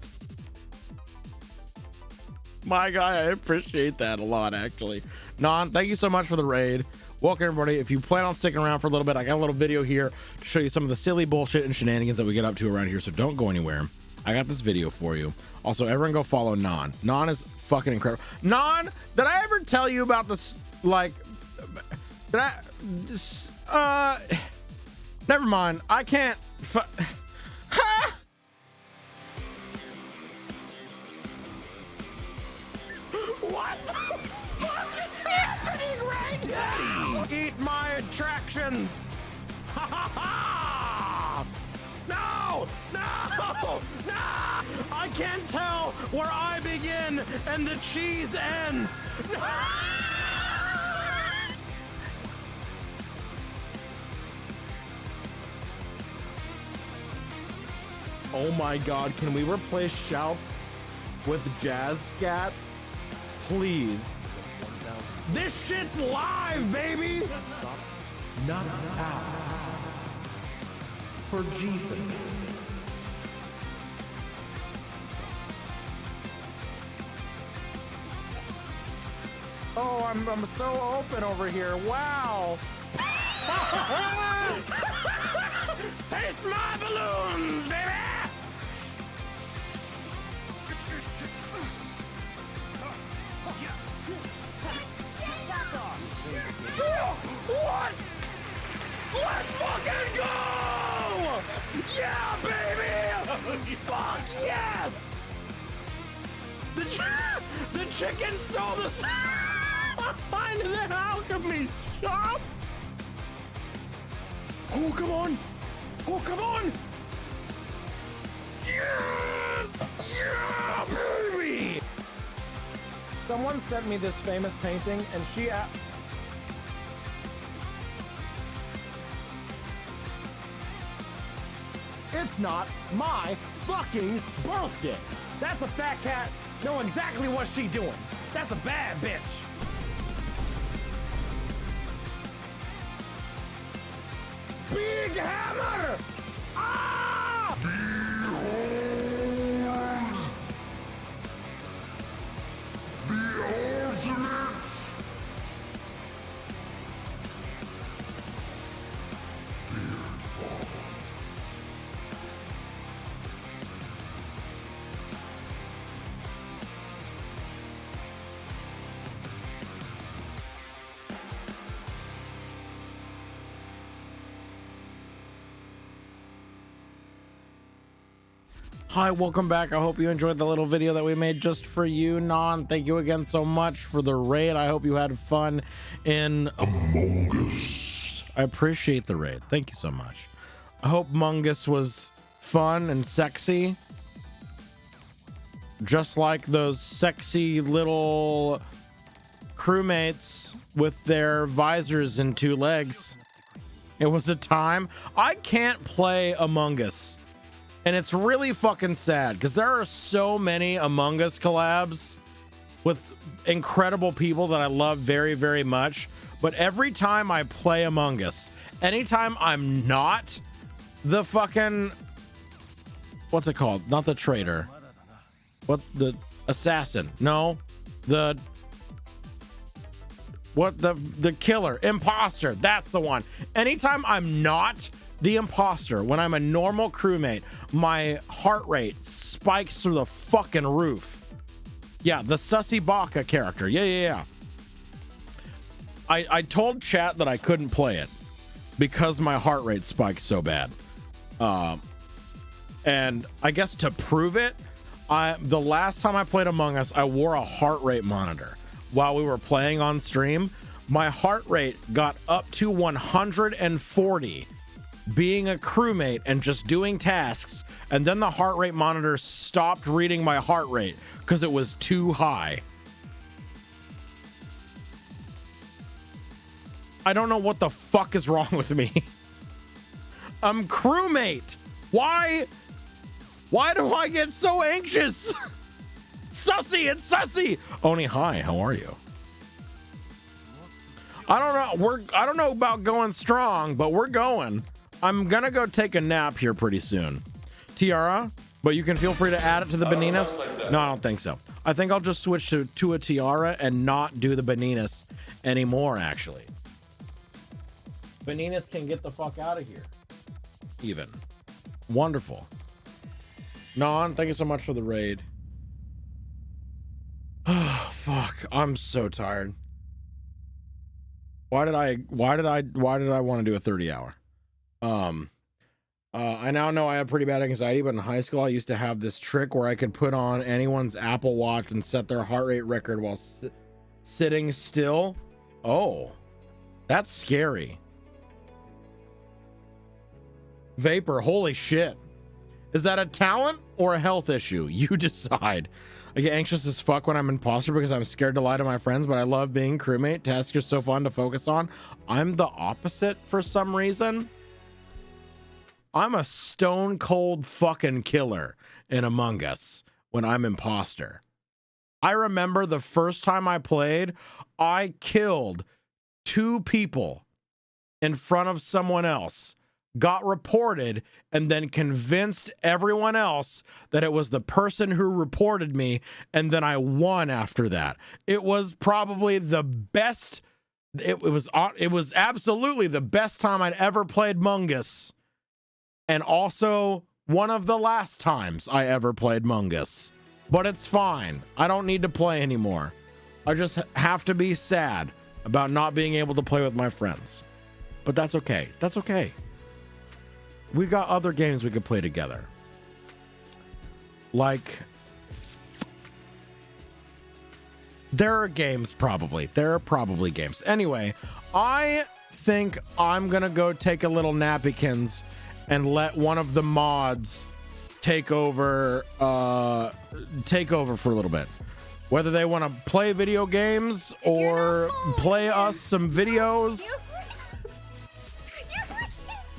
[SPEAKER 1] My guy, I appreciate that a lot, actually. Non, thank you so much for the raid. Welcome, everybody. If you plan on sticking around for a little bit, I got a little video here to show you some of the silly bullshit and shenanigans that we get up to around here, so don't go anywhere. I got this video for you. Also, everyone go follow Non. Non is fucking incredible. Non, did I ever tell you about this, like... never mind. I can't. What the fuck is happening right now? Eat my attractions. Ha ha ha! No! No! No! I can't tell where I begin and the cheese ends. No! Oh my god, can we replace shouts with jazz scat? Please. This shit's live, baby! Nuts out. For Jesus. Oh, I'm so open over here. Wow. Taste my balloons, baby! What? Let's fucking go! Yeah, baby! Fuck yes! The chicken stole the sign of the alchemy shop! Oh, come on! Oh, come on! Yes! Yeah, baby! Someone sent me this famous painting, and she...
[SPEAKER 6] It's not my fucking birthday. That's a fat cat knowing exactly what she doing. That's a bad bitch. Big hammer! Ah!
[SPEAKER 2] The ultimate
[SPEAKER 1] Hi, welcome back. I hope you enjoyed the little video that we made just for you, Non. Thank you again so much for the raid. I hope you had fun in
[SPEAKER 2] Among Us.
[SPEAKER 1] I appreciate the raid. Thank you so much. I hope Mungus was fun and sexy. Just like those sexy little crewmates with their visors and 2 legs. It was a time. I can't play Among Us. And it's really fucking sad because there are so many Among Us collabs with incredible people that I love very, very much. But every time I play Among Us, anytime I'm not the fucking, what's it called? Not the traitor. What, the assassin? No, the killer, imposter. That's the one. Anytime I'm not the imposter, when I'm a normal crewmate, my heart rate spikes through the fucking roof. Yeah, the Sussy Baka character. Yeah. I told chat that I couldn't play it because my heart rate spikes so bad. And I guess to prove it, the last time I played Among Us, I wore a heart rate monitor while we were playing on stream. My heart rate got up to 140 being a crewmate and just doing tasks, and then the heart rate monitor stopped reading my heart rate because it was too high. I don't know what the fuck is wrong with me. I'm crewmate. Why do I get so anxious? Sussy, it's Sussy. Oni, hi, how are you? I don't know about going strong, but we're going. I'm gonna go take a nap here pretty soon. Tiara, but you can feel free to add it to the Baninas. No, I don't think so. I think I'll just switch to a Tiara and not do the Baninas anymore, actually. Baninas can get the fuck out of here. Even. Wonderful. Non, thank you so much for the raid. Oh, fuck. I'm so tired. Why did I want to do a 30 hour? I now know I have pretty bad anxiety, but in high school I used to have this trick where I could put on anyone's Apple Watch and set their heart rate record while sitting still. Oh, that's scary. Vapor, holy shit. Is that a talent or a health issue? You decide. I get anxious as fuck when I'm imposter because I'm scared to lie to my friends, but I love being crewmate. Tasks are so fun to focus on. I'm the opposite for some reason. I'm a stone cold fucking killer in Among Us when I'm imposter. I remember the first time I played, I killed 2 people in front of someone else, got reported, and then convinced everyone else that it was the person who reported me, and then I won after that. It was probably the best. It was absolutely the best time I'd ever played Mungus. And also one of the last times I ever played Mungus. But it's fine. I don't need to play anymore. I just have to be sad about not being able to play with my friends. But that's okay. That's okay. We got other games we could play together. Like, there are games probably. There are probably games. Anyway, I think I'm going to go take a little nappykins and let one of the mods take over for a little bit. Whether they want to play video games or play us some videos.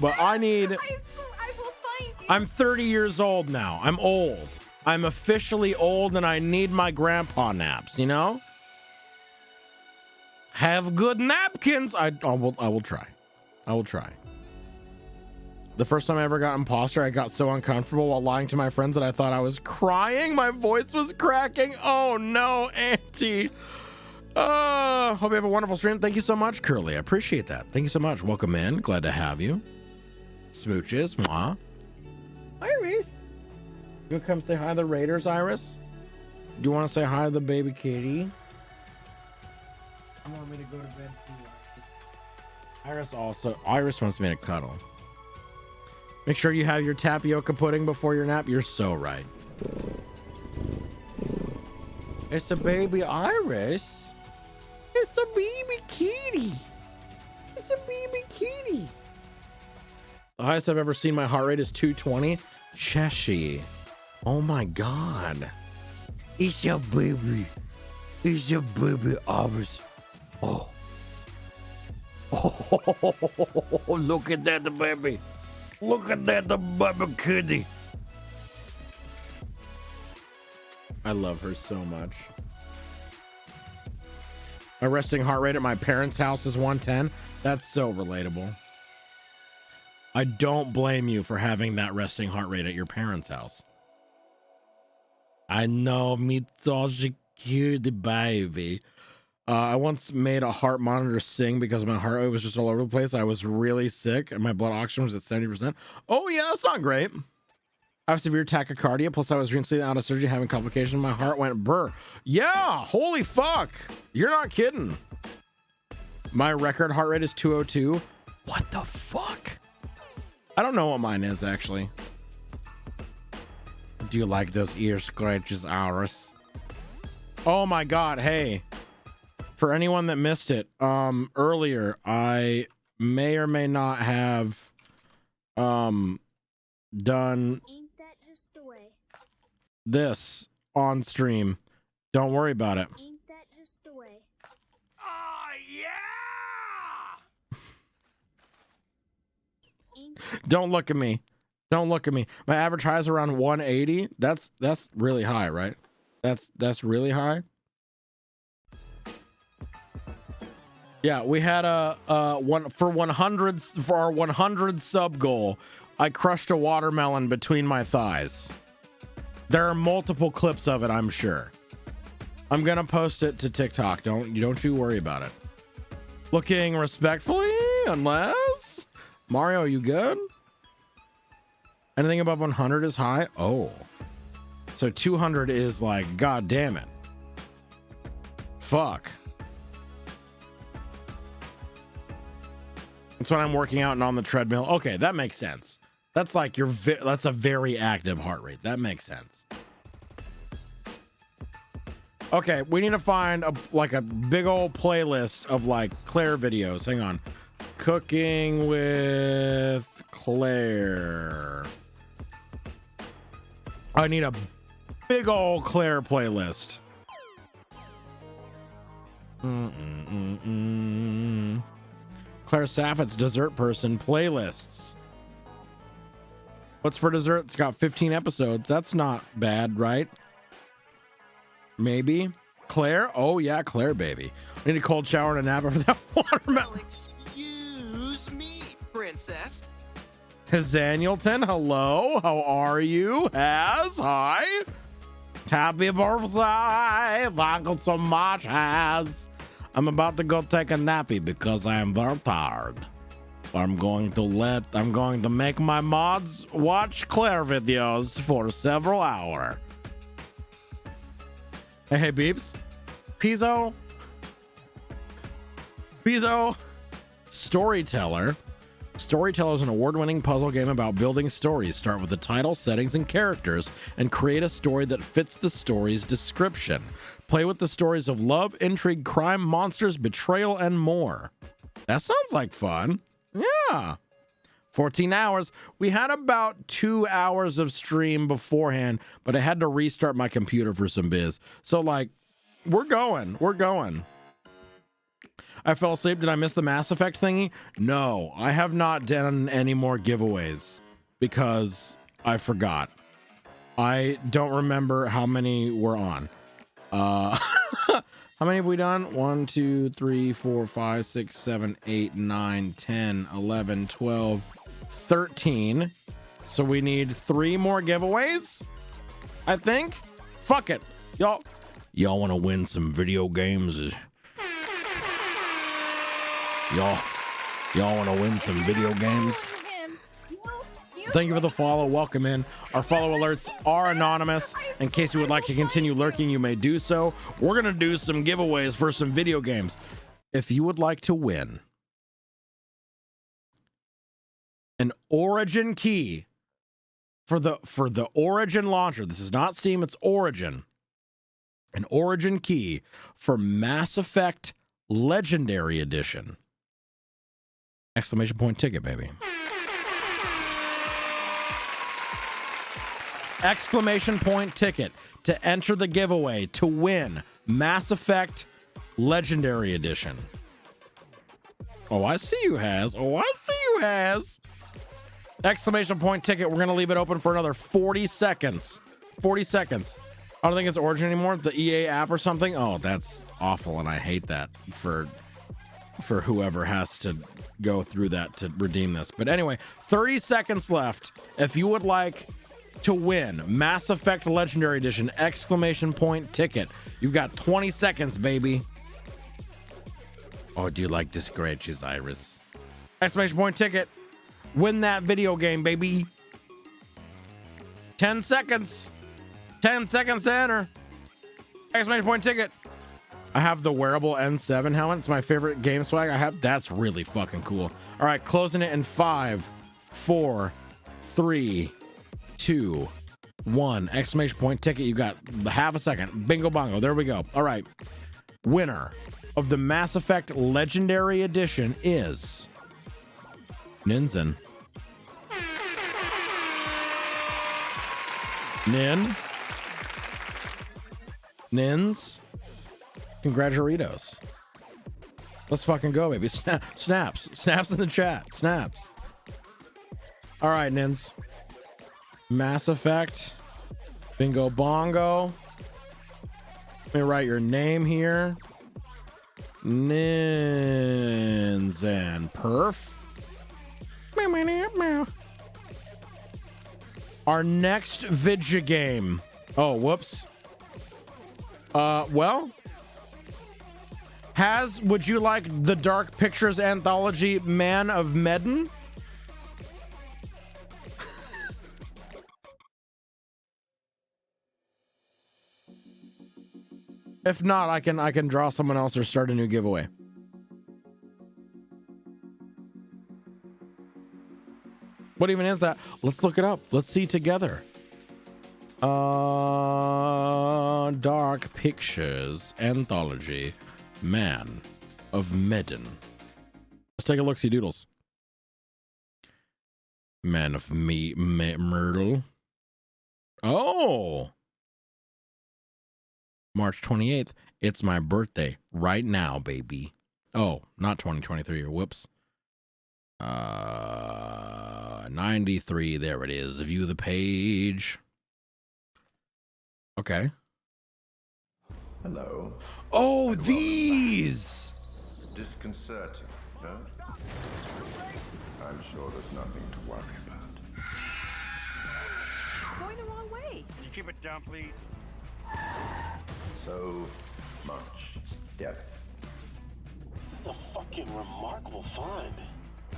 [SPEAKER 1] But I need I'm 30 years old now. I'm old. I'm officially old and I need my grandpa naps, you know? Have good napkins. I will try. I will try. The first time I ever got imposter, I got so uncomfortable while lying to my friends that I thought I was crying. My voice was cracking. Oh no, Auntie. Hope you have a wonderful stream. Thank you so much, Curly. I appreciate that. Thank you so much. Welcome in. Glad to have you. Smooches. Mwah. Iris. You want to come say hi to the Raiders, Iris? Do you want to say hi to the baby kitty? You want me to go to bed too? Iris wants me to cuddle. Make sure you have your tapioca pudding before your nap. You're so right. It's a baby Iris. It's a baby kitty. It's a baby kitty. The highest I've ever seen my heart rate is 220. Cheshire. Oh my God. It's a baby. It's a baby Iris. Oh. Oh, look at that, the baby. Look at that, the baby kitty. I love her so much. My resting heart rate at my parents' house is 110. That's so relatable. I don't blame you for having that resting heart rate at your parents' house. I know, me so cute, baby. I once made a heart monitor sing because my heart rate was just all over the place. I was really sick and my blood oxygen was at 70%. Oh yeah, that's not great. I have severe tachycardia, plus I was recently out of surgery having complications. My heart went burr. Yeah, holy fuck. You're not kidding. My record heart rate is 202. What the fuck? I don't know what mine is, actually. Do you like those ear scratches, Iris? Oh my God, hey. For anyone that missed it, earlier, I may or may not have done
[SPEAKER 5] Ain't that just the way?
[SPEAKER 1] this on stream. Don't worry about it.
[SPEAKER 5] Ain't that just the way?
[SPEAKER 6] Oh, yeah!
[SPEAKER 1] Don't look at me. Don't look at me. My average high is around 180. That's really high, right? That's really high. Yeah, we had a one for 100 for our 100 sub goal. I crushed a watermelon between my thighs. There are multiple clips of it, I'm sure. I'm gonna post it to TikTok. Don't you worry about it. Looking respectfully, unless Mario, you good? Anything above 100 is high. Oh, so 200 is like, god damn it. Fuck. That's when I'm working out and on the treadmill. Okay, that makes sense. That's like that's a very active heart rate. That makes sense. Okay, we need to find a big old playlist of like Claire videos. Hang on. Cooking with Claire. I need a big old Claire playlist. Claire Saffit's dessert person playlists. What's for dessert? It's got 15 episodes. That's not bad, right? Maybe. Claire? Oh yeah, Claire, baby. I need a cold shower and a nap after that watermelon.
[SPEAKER 8] Excuse me, princess.
[SPEAKER 1] Danielton, hello. How are you? Has hi. Happy birthday. Thank you so much, Has. I'm about to go take a nappy because I am very tired. I'm going to make my mods watch Claire videos for several hours. Hey, Beeps. Pizzo. Storyteller. Storyteller is an award-winning puzzle game about building stories. Start with the title, settings, and characters, and create a story that fits the story's description. Play with the stories of love, intrigue, crime, monsters, betrayal, and more. That sounds like fun. Yeah. 14 hours. We had about 2 hours of stream beforehand, but I had to restart my computer for some biz. So, like, we're going. I fell asleep. Did I miss the Mass Effect thingy? No, I have not done any more giveaways because I forgot. I don't remember how many we're on. How many have we done? 1, 2, 3, 4, 5, 6, 7, 8, 9, 10, 11, 12, 13. So we need 3 more giveaways, I think. Fuck it. Y'all want to win some video games? Y'all want to win some video games? Thank you for the follow. Welcome in. Our follow alerts are anonymous. In case you would like to continue lurking, you may do so. We're going to do some giveaways for some video games. If you would like to win an Origin key for the Origin launcher, this is not Steam, it's Origin. An Origin key for Mass Effect Legendary Edition. Exclamation point ticket, baby. Exclamation point ticket to enter the giveaway to win Mass Effect Legendary Edition. Oh, I see you, Has. Oh, I see you, Has. Exclamation point ticket. We're going to leave it open for another 40 seconds. 40 seconds. I don't think it's Origin anymore. The EA app or something. Oh, that's awful, and I hate that for whoever has to go through that to redeem this. But anyway, 30 seconds left. If you would like to win Mass Effect Legendary Edition, exclamation point ticket. You've got 20 seconds, baby. Oh, do you like this scratches, Iris? Exclamation point ticket. Win that video game, baby. 10 seconds. 10 seconds to enter. Exclamation point ticket. I have the wearable N7 helmet. It's my favorite game swag I have. That's really fucking cool. All right, closing it in 5, 4, 3, 2, 1. Exclamation point ticket. You got half a second. Bingo bongo. There we go. All right. Winner of the Mass Effect Legendary Edition is Ninzen. Nins. Congratulations. Let's fucking go, baby. Snaps in the chat. Snaps. All right, Nins. Mass Effect. Bingo bongo. Let me write your name here. Nins and Perf. Our next vidya game. Oh, whoops. Well, would you like the Dark Pictures anthology Man of Medan? If not, I can draw someone else or start a new giveaway. What even is that? Let's look it up. Let's see together. Dark Pictures anthology Man of Medan. Let's take a look, see doodles. Man of Myrtle. Oh, March 28th. It's my birthday right now, baby. Oh, not 2023. Whoops. 93. There it is. View the page. Okay.
[SPEAKER 2] Hello.
[SPEAKER 1] Oh, these.
[SPEAKER 2] Disconcerting, no? I'm sure there's nothing to worry about.
[SPEAKER 5] Going the wrong way.
[SPEAKER 6] Can you keep it down, please?
[SPEAKER 2] So much depth.
[SPEAKER 9] This is a fucking remarkable find.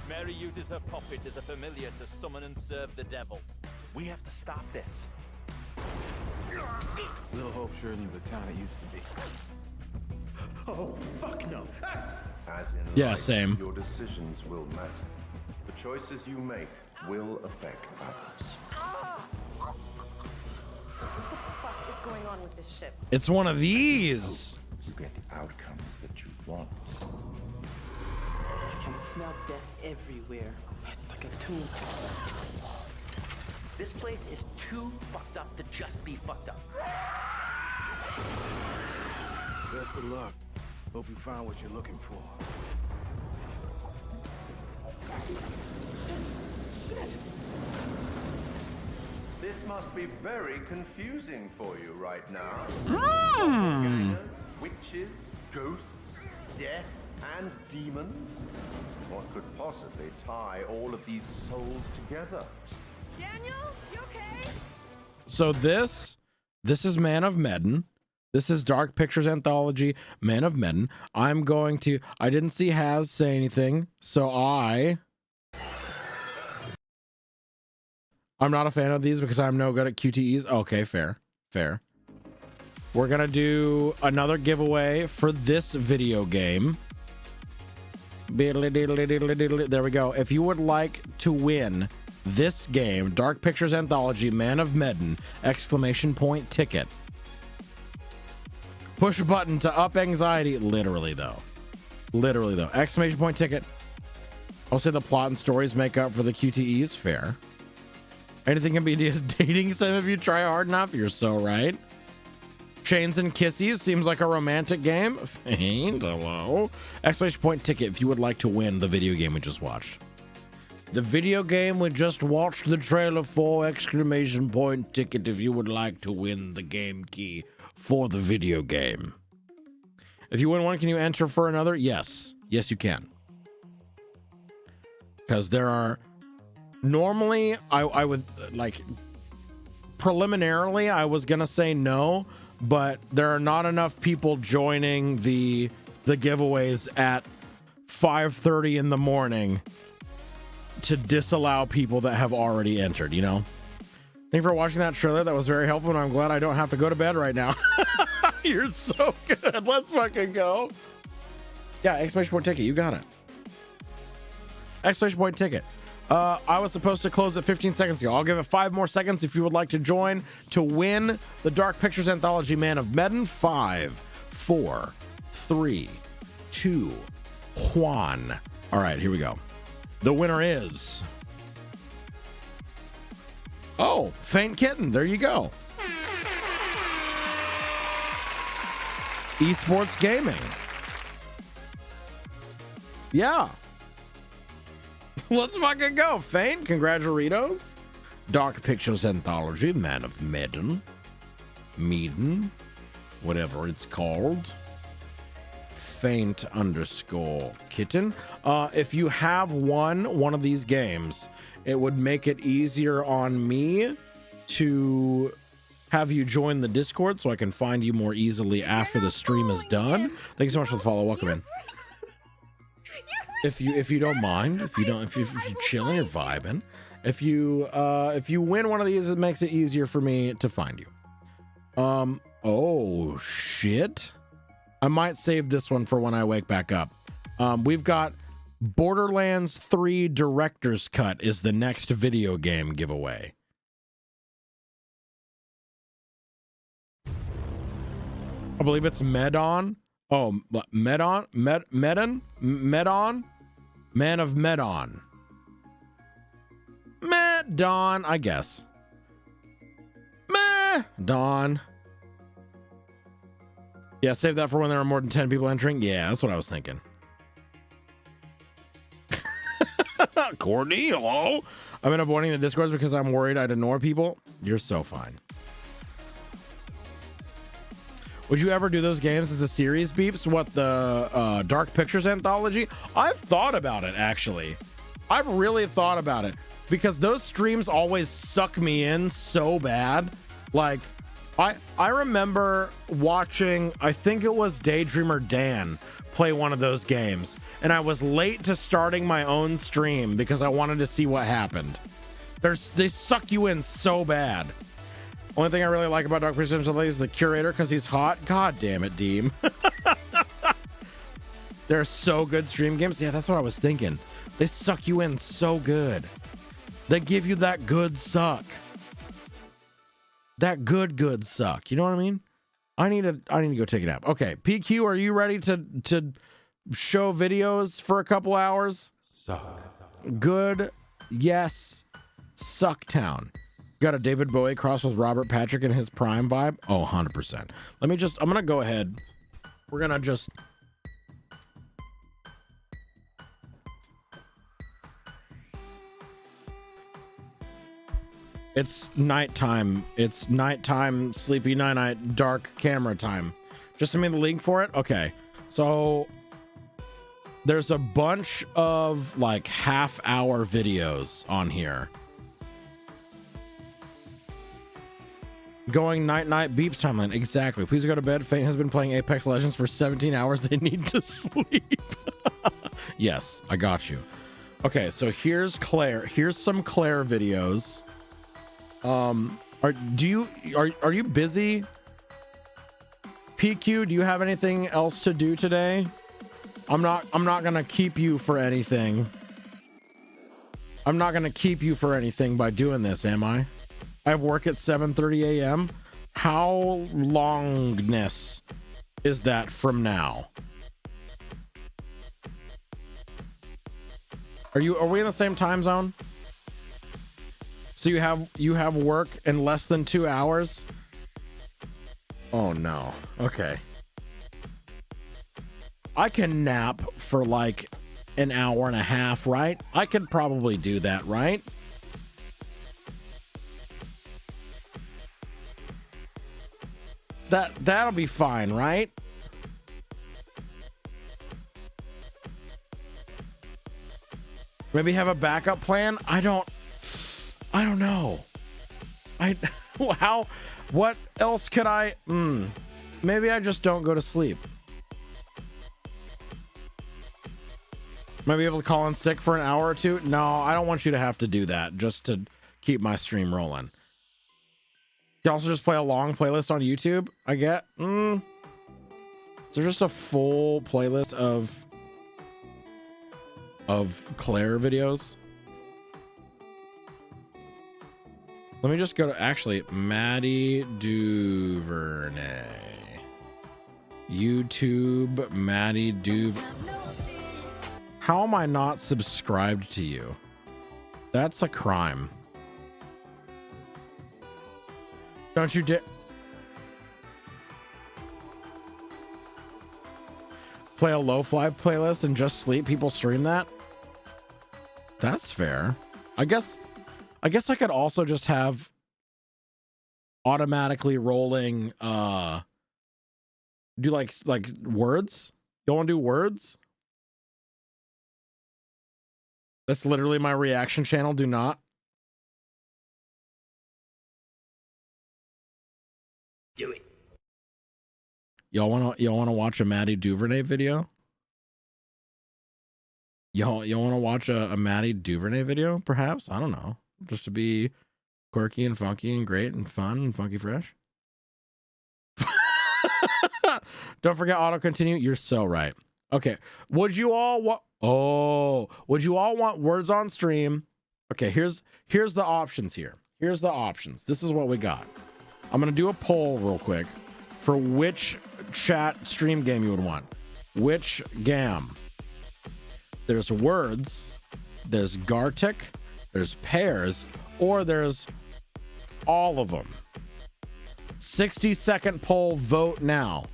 [SPEAKER 10] Mary uses her puppet as a familiar to summon and serve the devil.
[SPEAKER 9] We have to stop this.
[SPEAKER 6] Little hope sure isn't the town it used to be.
[SPEAKER 10] Oh, fuck no.
[SPEAKER 2] As in
[SPEAKER 1] Yeah,
[SPEAKER 2] life,
[SPEAKER 1] same.
[SPEAKER 2] Your decisions will matter. The choices you make will affect others.
[SPEAKER 5] What the fuck is going on with this ship?
[SPEAKER 1] It's one of these.
[SPEAKER 2] You get the outcomes that you want.
[SPEAKER 11] I can smell death everywhere. It's like a tomb. This place is too fucked up to just be fucked up.
[SPEAKER 6] Best of luck. Hope you found what you're looking for.
[SPEAKER 11] Shit!
[SPEAKER 2] must be very confusing for you right now.
[SPEAKER 1] Hmm.
[SPEAKER 2] Doppelgangers, witches, ghosts, death, and demons? What could possibly tie all of these souls together?
[SPEAKER 5] Daniel, you okay?
[SPEAKER 1] So this is Man of Medan. This is Dark Pictures Anthology, Man of Medan. I didn't see Haz say anything, so I'm not a fan of these because I'm no good at QTEs. Okay, fair. We're gonna do another giveaway for this video game. There we go. If you would like to win this game, Dark Pictures Anthology, Man of Medan, ! ticket. Push a button to up anxiety. Literally though. ! Ticket. I'll say the plot and stories make up for the QTEs. Fair. Anything can be a dating sim if you try hard enough. You're so right. Chains and Kissies seems like a romantic game. Faint, hello. ! Ticket if you would like to win the video game we just watched. The video game we just watched the trailer for! ! Ticket if you would like to win the game key for the video game. If you win one, can you enter for another? Yes. Yes, you can. Because there are... Normally, I would, like... Preliminarily, I was going to say no, but there are not enough people joining the giveaways at 5:30 in the morning to disallow people that have already entered, you know? Thank you for watching that trailer. That was very helpful, and I'm glad I don't have to go to bed right now. You're so good. Let's fucking go. Yeah, ! Ticket. You got it. ! Ticket. I was supposed to close it 15 seconds ago. I'll give it 5 more seconds if you would like to join to win the Dark Pictures Anthology Man of Medan. 5, 4, 3, 2, 1. All right, here we go. The winner is... Oh, Faint Kitten. There you go. Esports Gaming. Yeah. Let's fucking go, Faint. Congratulations. Dark Pictures Anthology, Man of Medan. Whatever it's called. Faint _ Kitten. If you have won one of these games, it would make it easier on me to have you join the Discord so I can find you more easily after the stream is done. Thank you so much for the follow. Welcome in. If you don't mind, if you're chilling or vibing, if you win one of these, it makes it easier for me to find you. Oh shit. I might save this one for when I wake back up. We've got Borderlands 3 Director's Cut is the next video game giveaway. I believe it's Medon. Oh, Medon? Medan? Man of Medan. Medon, I guess. Medon. Yeah, save that for when there are more than 10 people entering. Yeah, that's what I was thinking. Courtney, hello? I'm avoiding the Discords because I'm worried I'd ignore people. You're so fine. Would you ever do those games as a series, Beeps? What, the Dark Pictures Anthology? I've thought about it, actually. I've really thought about it. Because those streams always suck me in so bad. Like, I remember watching, I think it was Daydreamer Dan play one of those games. And I was late to starting my own stream because I wanted to see what happened. They suck you in so bad. Only thing I really like about Dark Pictures Anthology is the curator because he's hot. God damn it, Deem. They're so good stream games. Yeah, that's what I was thinking. They suck you in so good. They give you that good suck. That good suck. You know what I mean? I need to go take a nap. Okay, PQ, are you ready to show videos for a couple hours? Suck.
[SPEAKER 5] Good. Yes. Sucktown. Got a David Bowie cross with Robert Patrick in his prime vibe? Oh, 100%. I'm going to go ahead. We're going to just... It's nighttime. It's nighttime, sleepy night, dark camera time. Just send me the link for it. Okay. So there's a bunch of like half-hour videos on here. Going night beeps timeline. Exactly. Please go to bed. Faint has been playing Apex Legends for 17 hours. They need to sleep. Yes, I got you. Okay, so here's Claire. Here's some Claire videos. Are you busy? PQ, do you have anything else to do today? I'm not gonna keep you for anything. I'm not gonna keep you for anything by doing this, am I? I have work at 7:30 a.m. How longness is that from now? Are we in the same time zone? So you have work in less than 2 hours? Oh no. Okay. I can nap for like an hour and a half, right? I could probably do that, right? That'll be fine, right? Maybe have a backup plan? I don't know. What else could I maybe I just don't go to sleep. Might be able to call in sick for an hour or two. No, I don't want you to have to do that just to keep my stream rolling. You can also just play a long playlist on YouTube. I get. Is there just a full playlist of Claire videos? Let me just go to actually Maddie Duvernay. YouTube Maddie Duvernay. How am I not subscribed to you? That's a crime. Don't you play a low-fly playlist and just sleep? People stream that? That's fair. I guess I could also just have automatically rolling do like words. You want to do words? That's literally my reaction channel. Do not.
[SPEAKER 11] Do it.
[SPEAKER 5] Y'all wanna watch a Maddie Duvernay video? Y'all wanna watch a Maddie Duvernay video? Perhaps, I don't know. Just to be quirky and funky and great and fun and funky fresh. Don't forget auto continue. You're so right. Okay. Would you all want words on stream? Okay, here's the options here. Here's the options. This is what we got. I'm gonna do a poll real quick for which chat stream game you would want. Which gam? There's words, there's Gartic, there's pairs, or there's all of them. 60-second poll, vote now.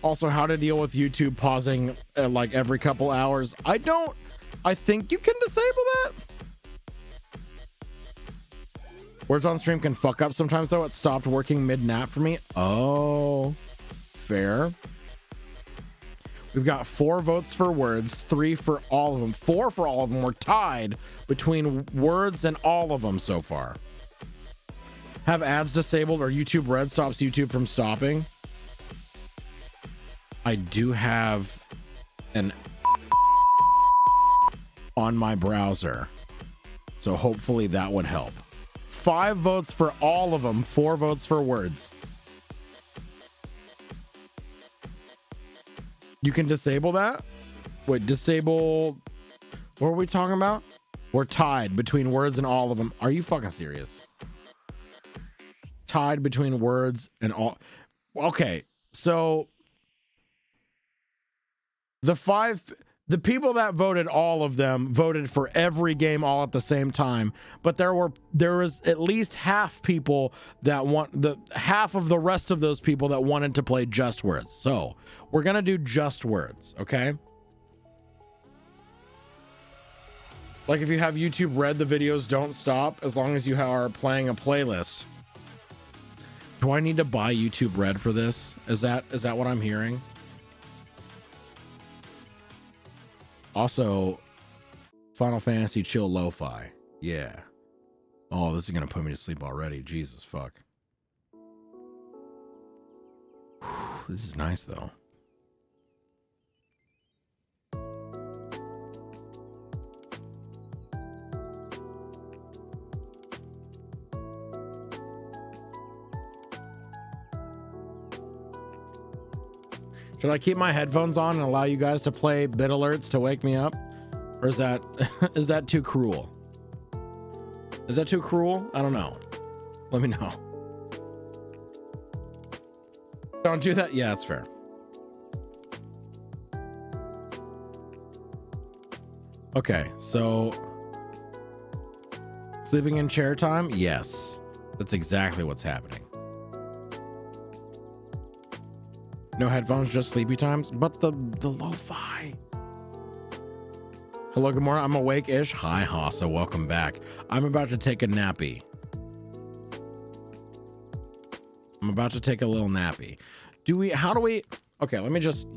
[SPEAKER 5] Also, how to deal with YouTube pausing like every couple hours. I think you can disable that. Words on stream can fuck up sometimes, though. It stopped working mid-nap for me. Oh, fair. We've got 4 votes for words, 3 for all of them, 4 for all of them. We're tied between words and all of them so far. Have ads disabled or YouTube Red stops YouTube from stopping. I do have an on my browser, so hopefully that would help. 5 votes for all of them, 4 votes for words. You can disable that? Wait, disable... What are we talking about? We're tied between words and all of them. Are you fucking serious? Tied between words and all... Okay, so... The people that voted, all of them voted for every game all at the same time, but there was at least half people that half of the rest of those people that wanted to play just words. So we're gonna do just words, okay? Like if you have YouTube Red, the videos don't stop as long as you are playing a playlist. Do I need to buy YouTube Red for this? Is that what I'm hearing? Also, Final Fantasy Chill Lo-Fi. Yeah. Oh, this is gonna put me to sleep already. Jesus fuck. This is nice though. Should I keep my headphones on and allow you guys to play bit alerts to wake me up? Or is that is that too cruel? Is that too cruel? I don't know. Let me know. Don't do that. Yeah, that's fair. Okay, so sleeping in chair time? Yes. That's exactly what's happening. No headphones, just sleepy times, but the lo-fi. Hello, good morning. I'm awake-ish. Hi, Hassa. Welcome back. I'm about to take a nappy. I'm about to take a little nappy. How do we? Okay, let me just.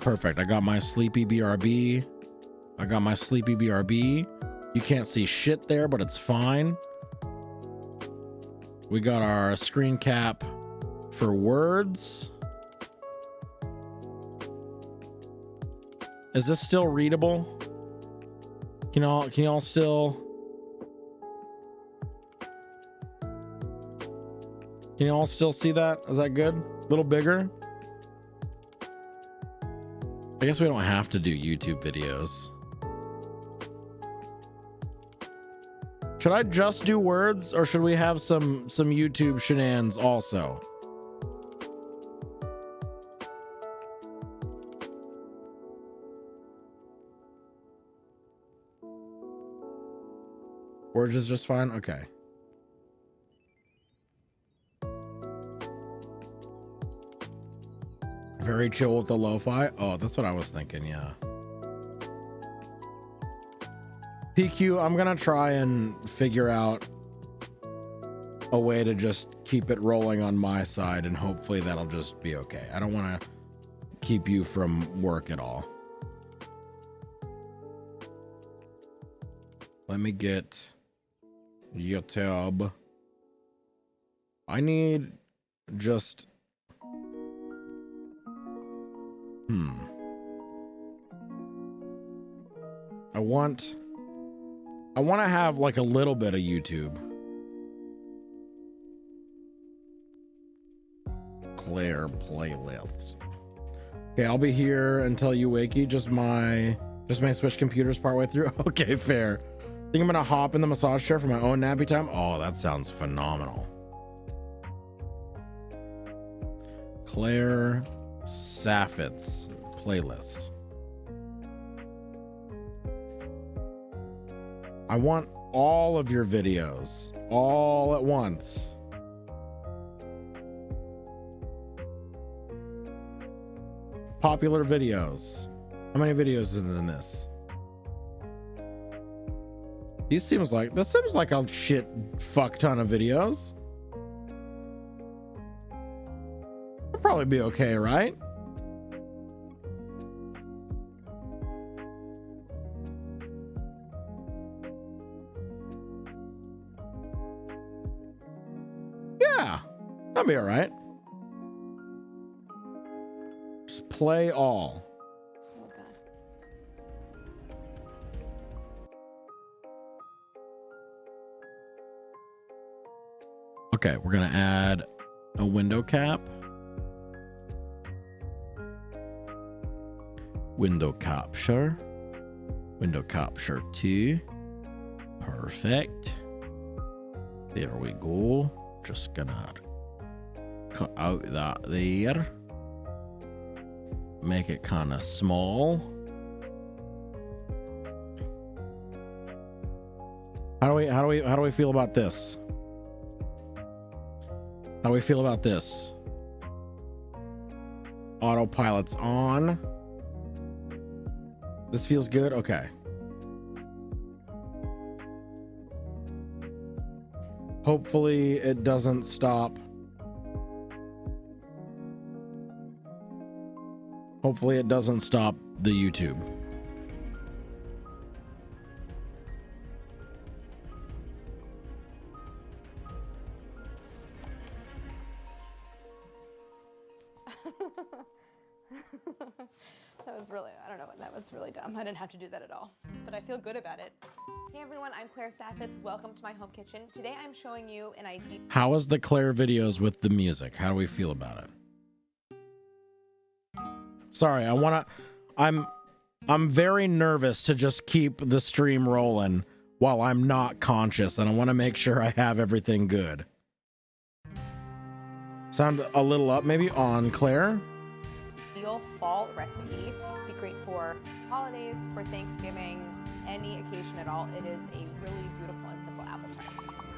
[SPEAKER 5] Perfect. I got my sleepy BRB. You can't see shit there, but it's fine. We got our screen cap for words. Is this still readable? Can y'all still see that? Is that good? A little bigger? I guess we don't have to do YouTube videos. Should I just do words or should we have some YouTube shenanigans also? Words is just fine? Okay. Very chill with the lo-fi. Oh, that's what I was thinking, yeah. PQ, I'm gonna try and figure out a way to just keep it rolling on my side and hopefully that'll just be okay. I don't want to keep you from work at all. Let me get YouTube. I need just I want to have like a little bit of YouTube. Claire playlist. Okay, I'll be here until you wakey. Just my switch computers partway through. Okay, fair. Think I'm gonna hop in the massage chair for my own nappy time. Oh, that sounds phenomenal. Claire Saffit's playlist. I want all of your videos all at once. Popular videos. How many videos is in this? This seems like a shit fuck ton of videos. It'll probably be okay, right? Yeah, that'll be all right. Just play all. Okay, we're gonna add a window cap. Window capture. Window capture 2. Perfect. There we go. Just gonna cut out that there. Make it kind of small. How do we feel about this? How do we feel about this? Autopilot's on. This feels good. Okay. Hopefully it doesn't stop. Hopefully it doesn't stop the YouTube.
[SPEAKER 12] That was really, I don't know, that was really dumb. I didn't have to do that at all, but I feel good about it. Hey everyone, I'm Claire Saffitz. Welcome to my home kitchen. Today I'm showing you an idea.
[SPEAKER 5] How is the Claire videos with the music? How do we feel about it? Sorry, I'm very nervous to just keep the stream rolling while I'm not conscious, and I want to make sure I have everything good. Sound a little up, maybe on Claire?
[SPEAKER 12] Fall recipe. Be great for holidays, for Thanksgiving, any occasion at all. It is a really beautiful and simple apple tart.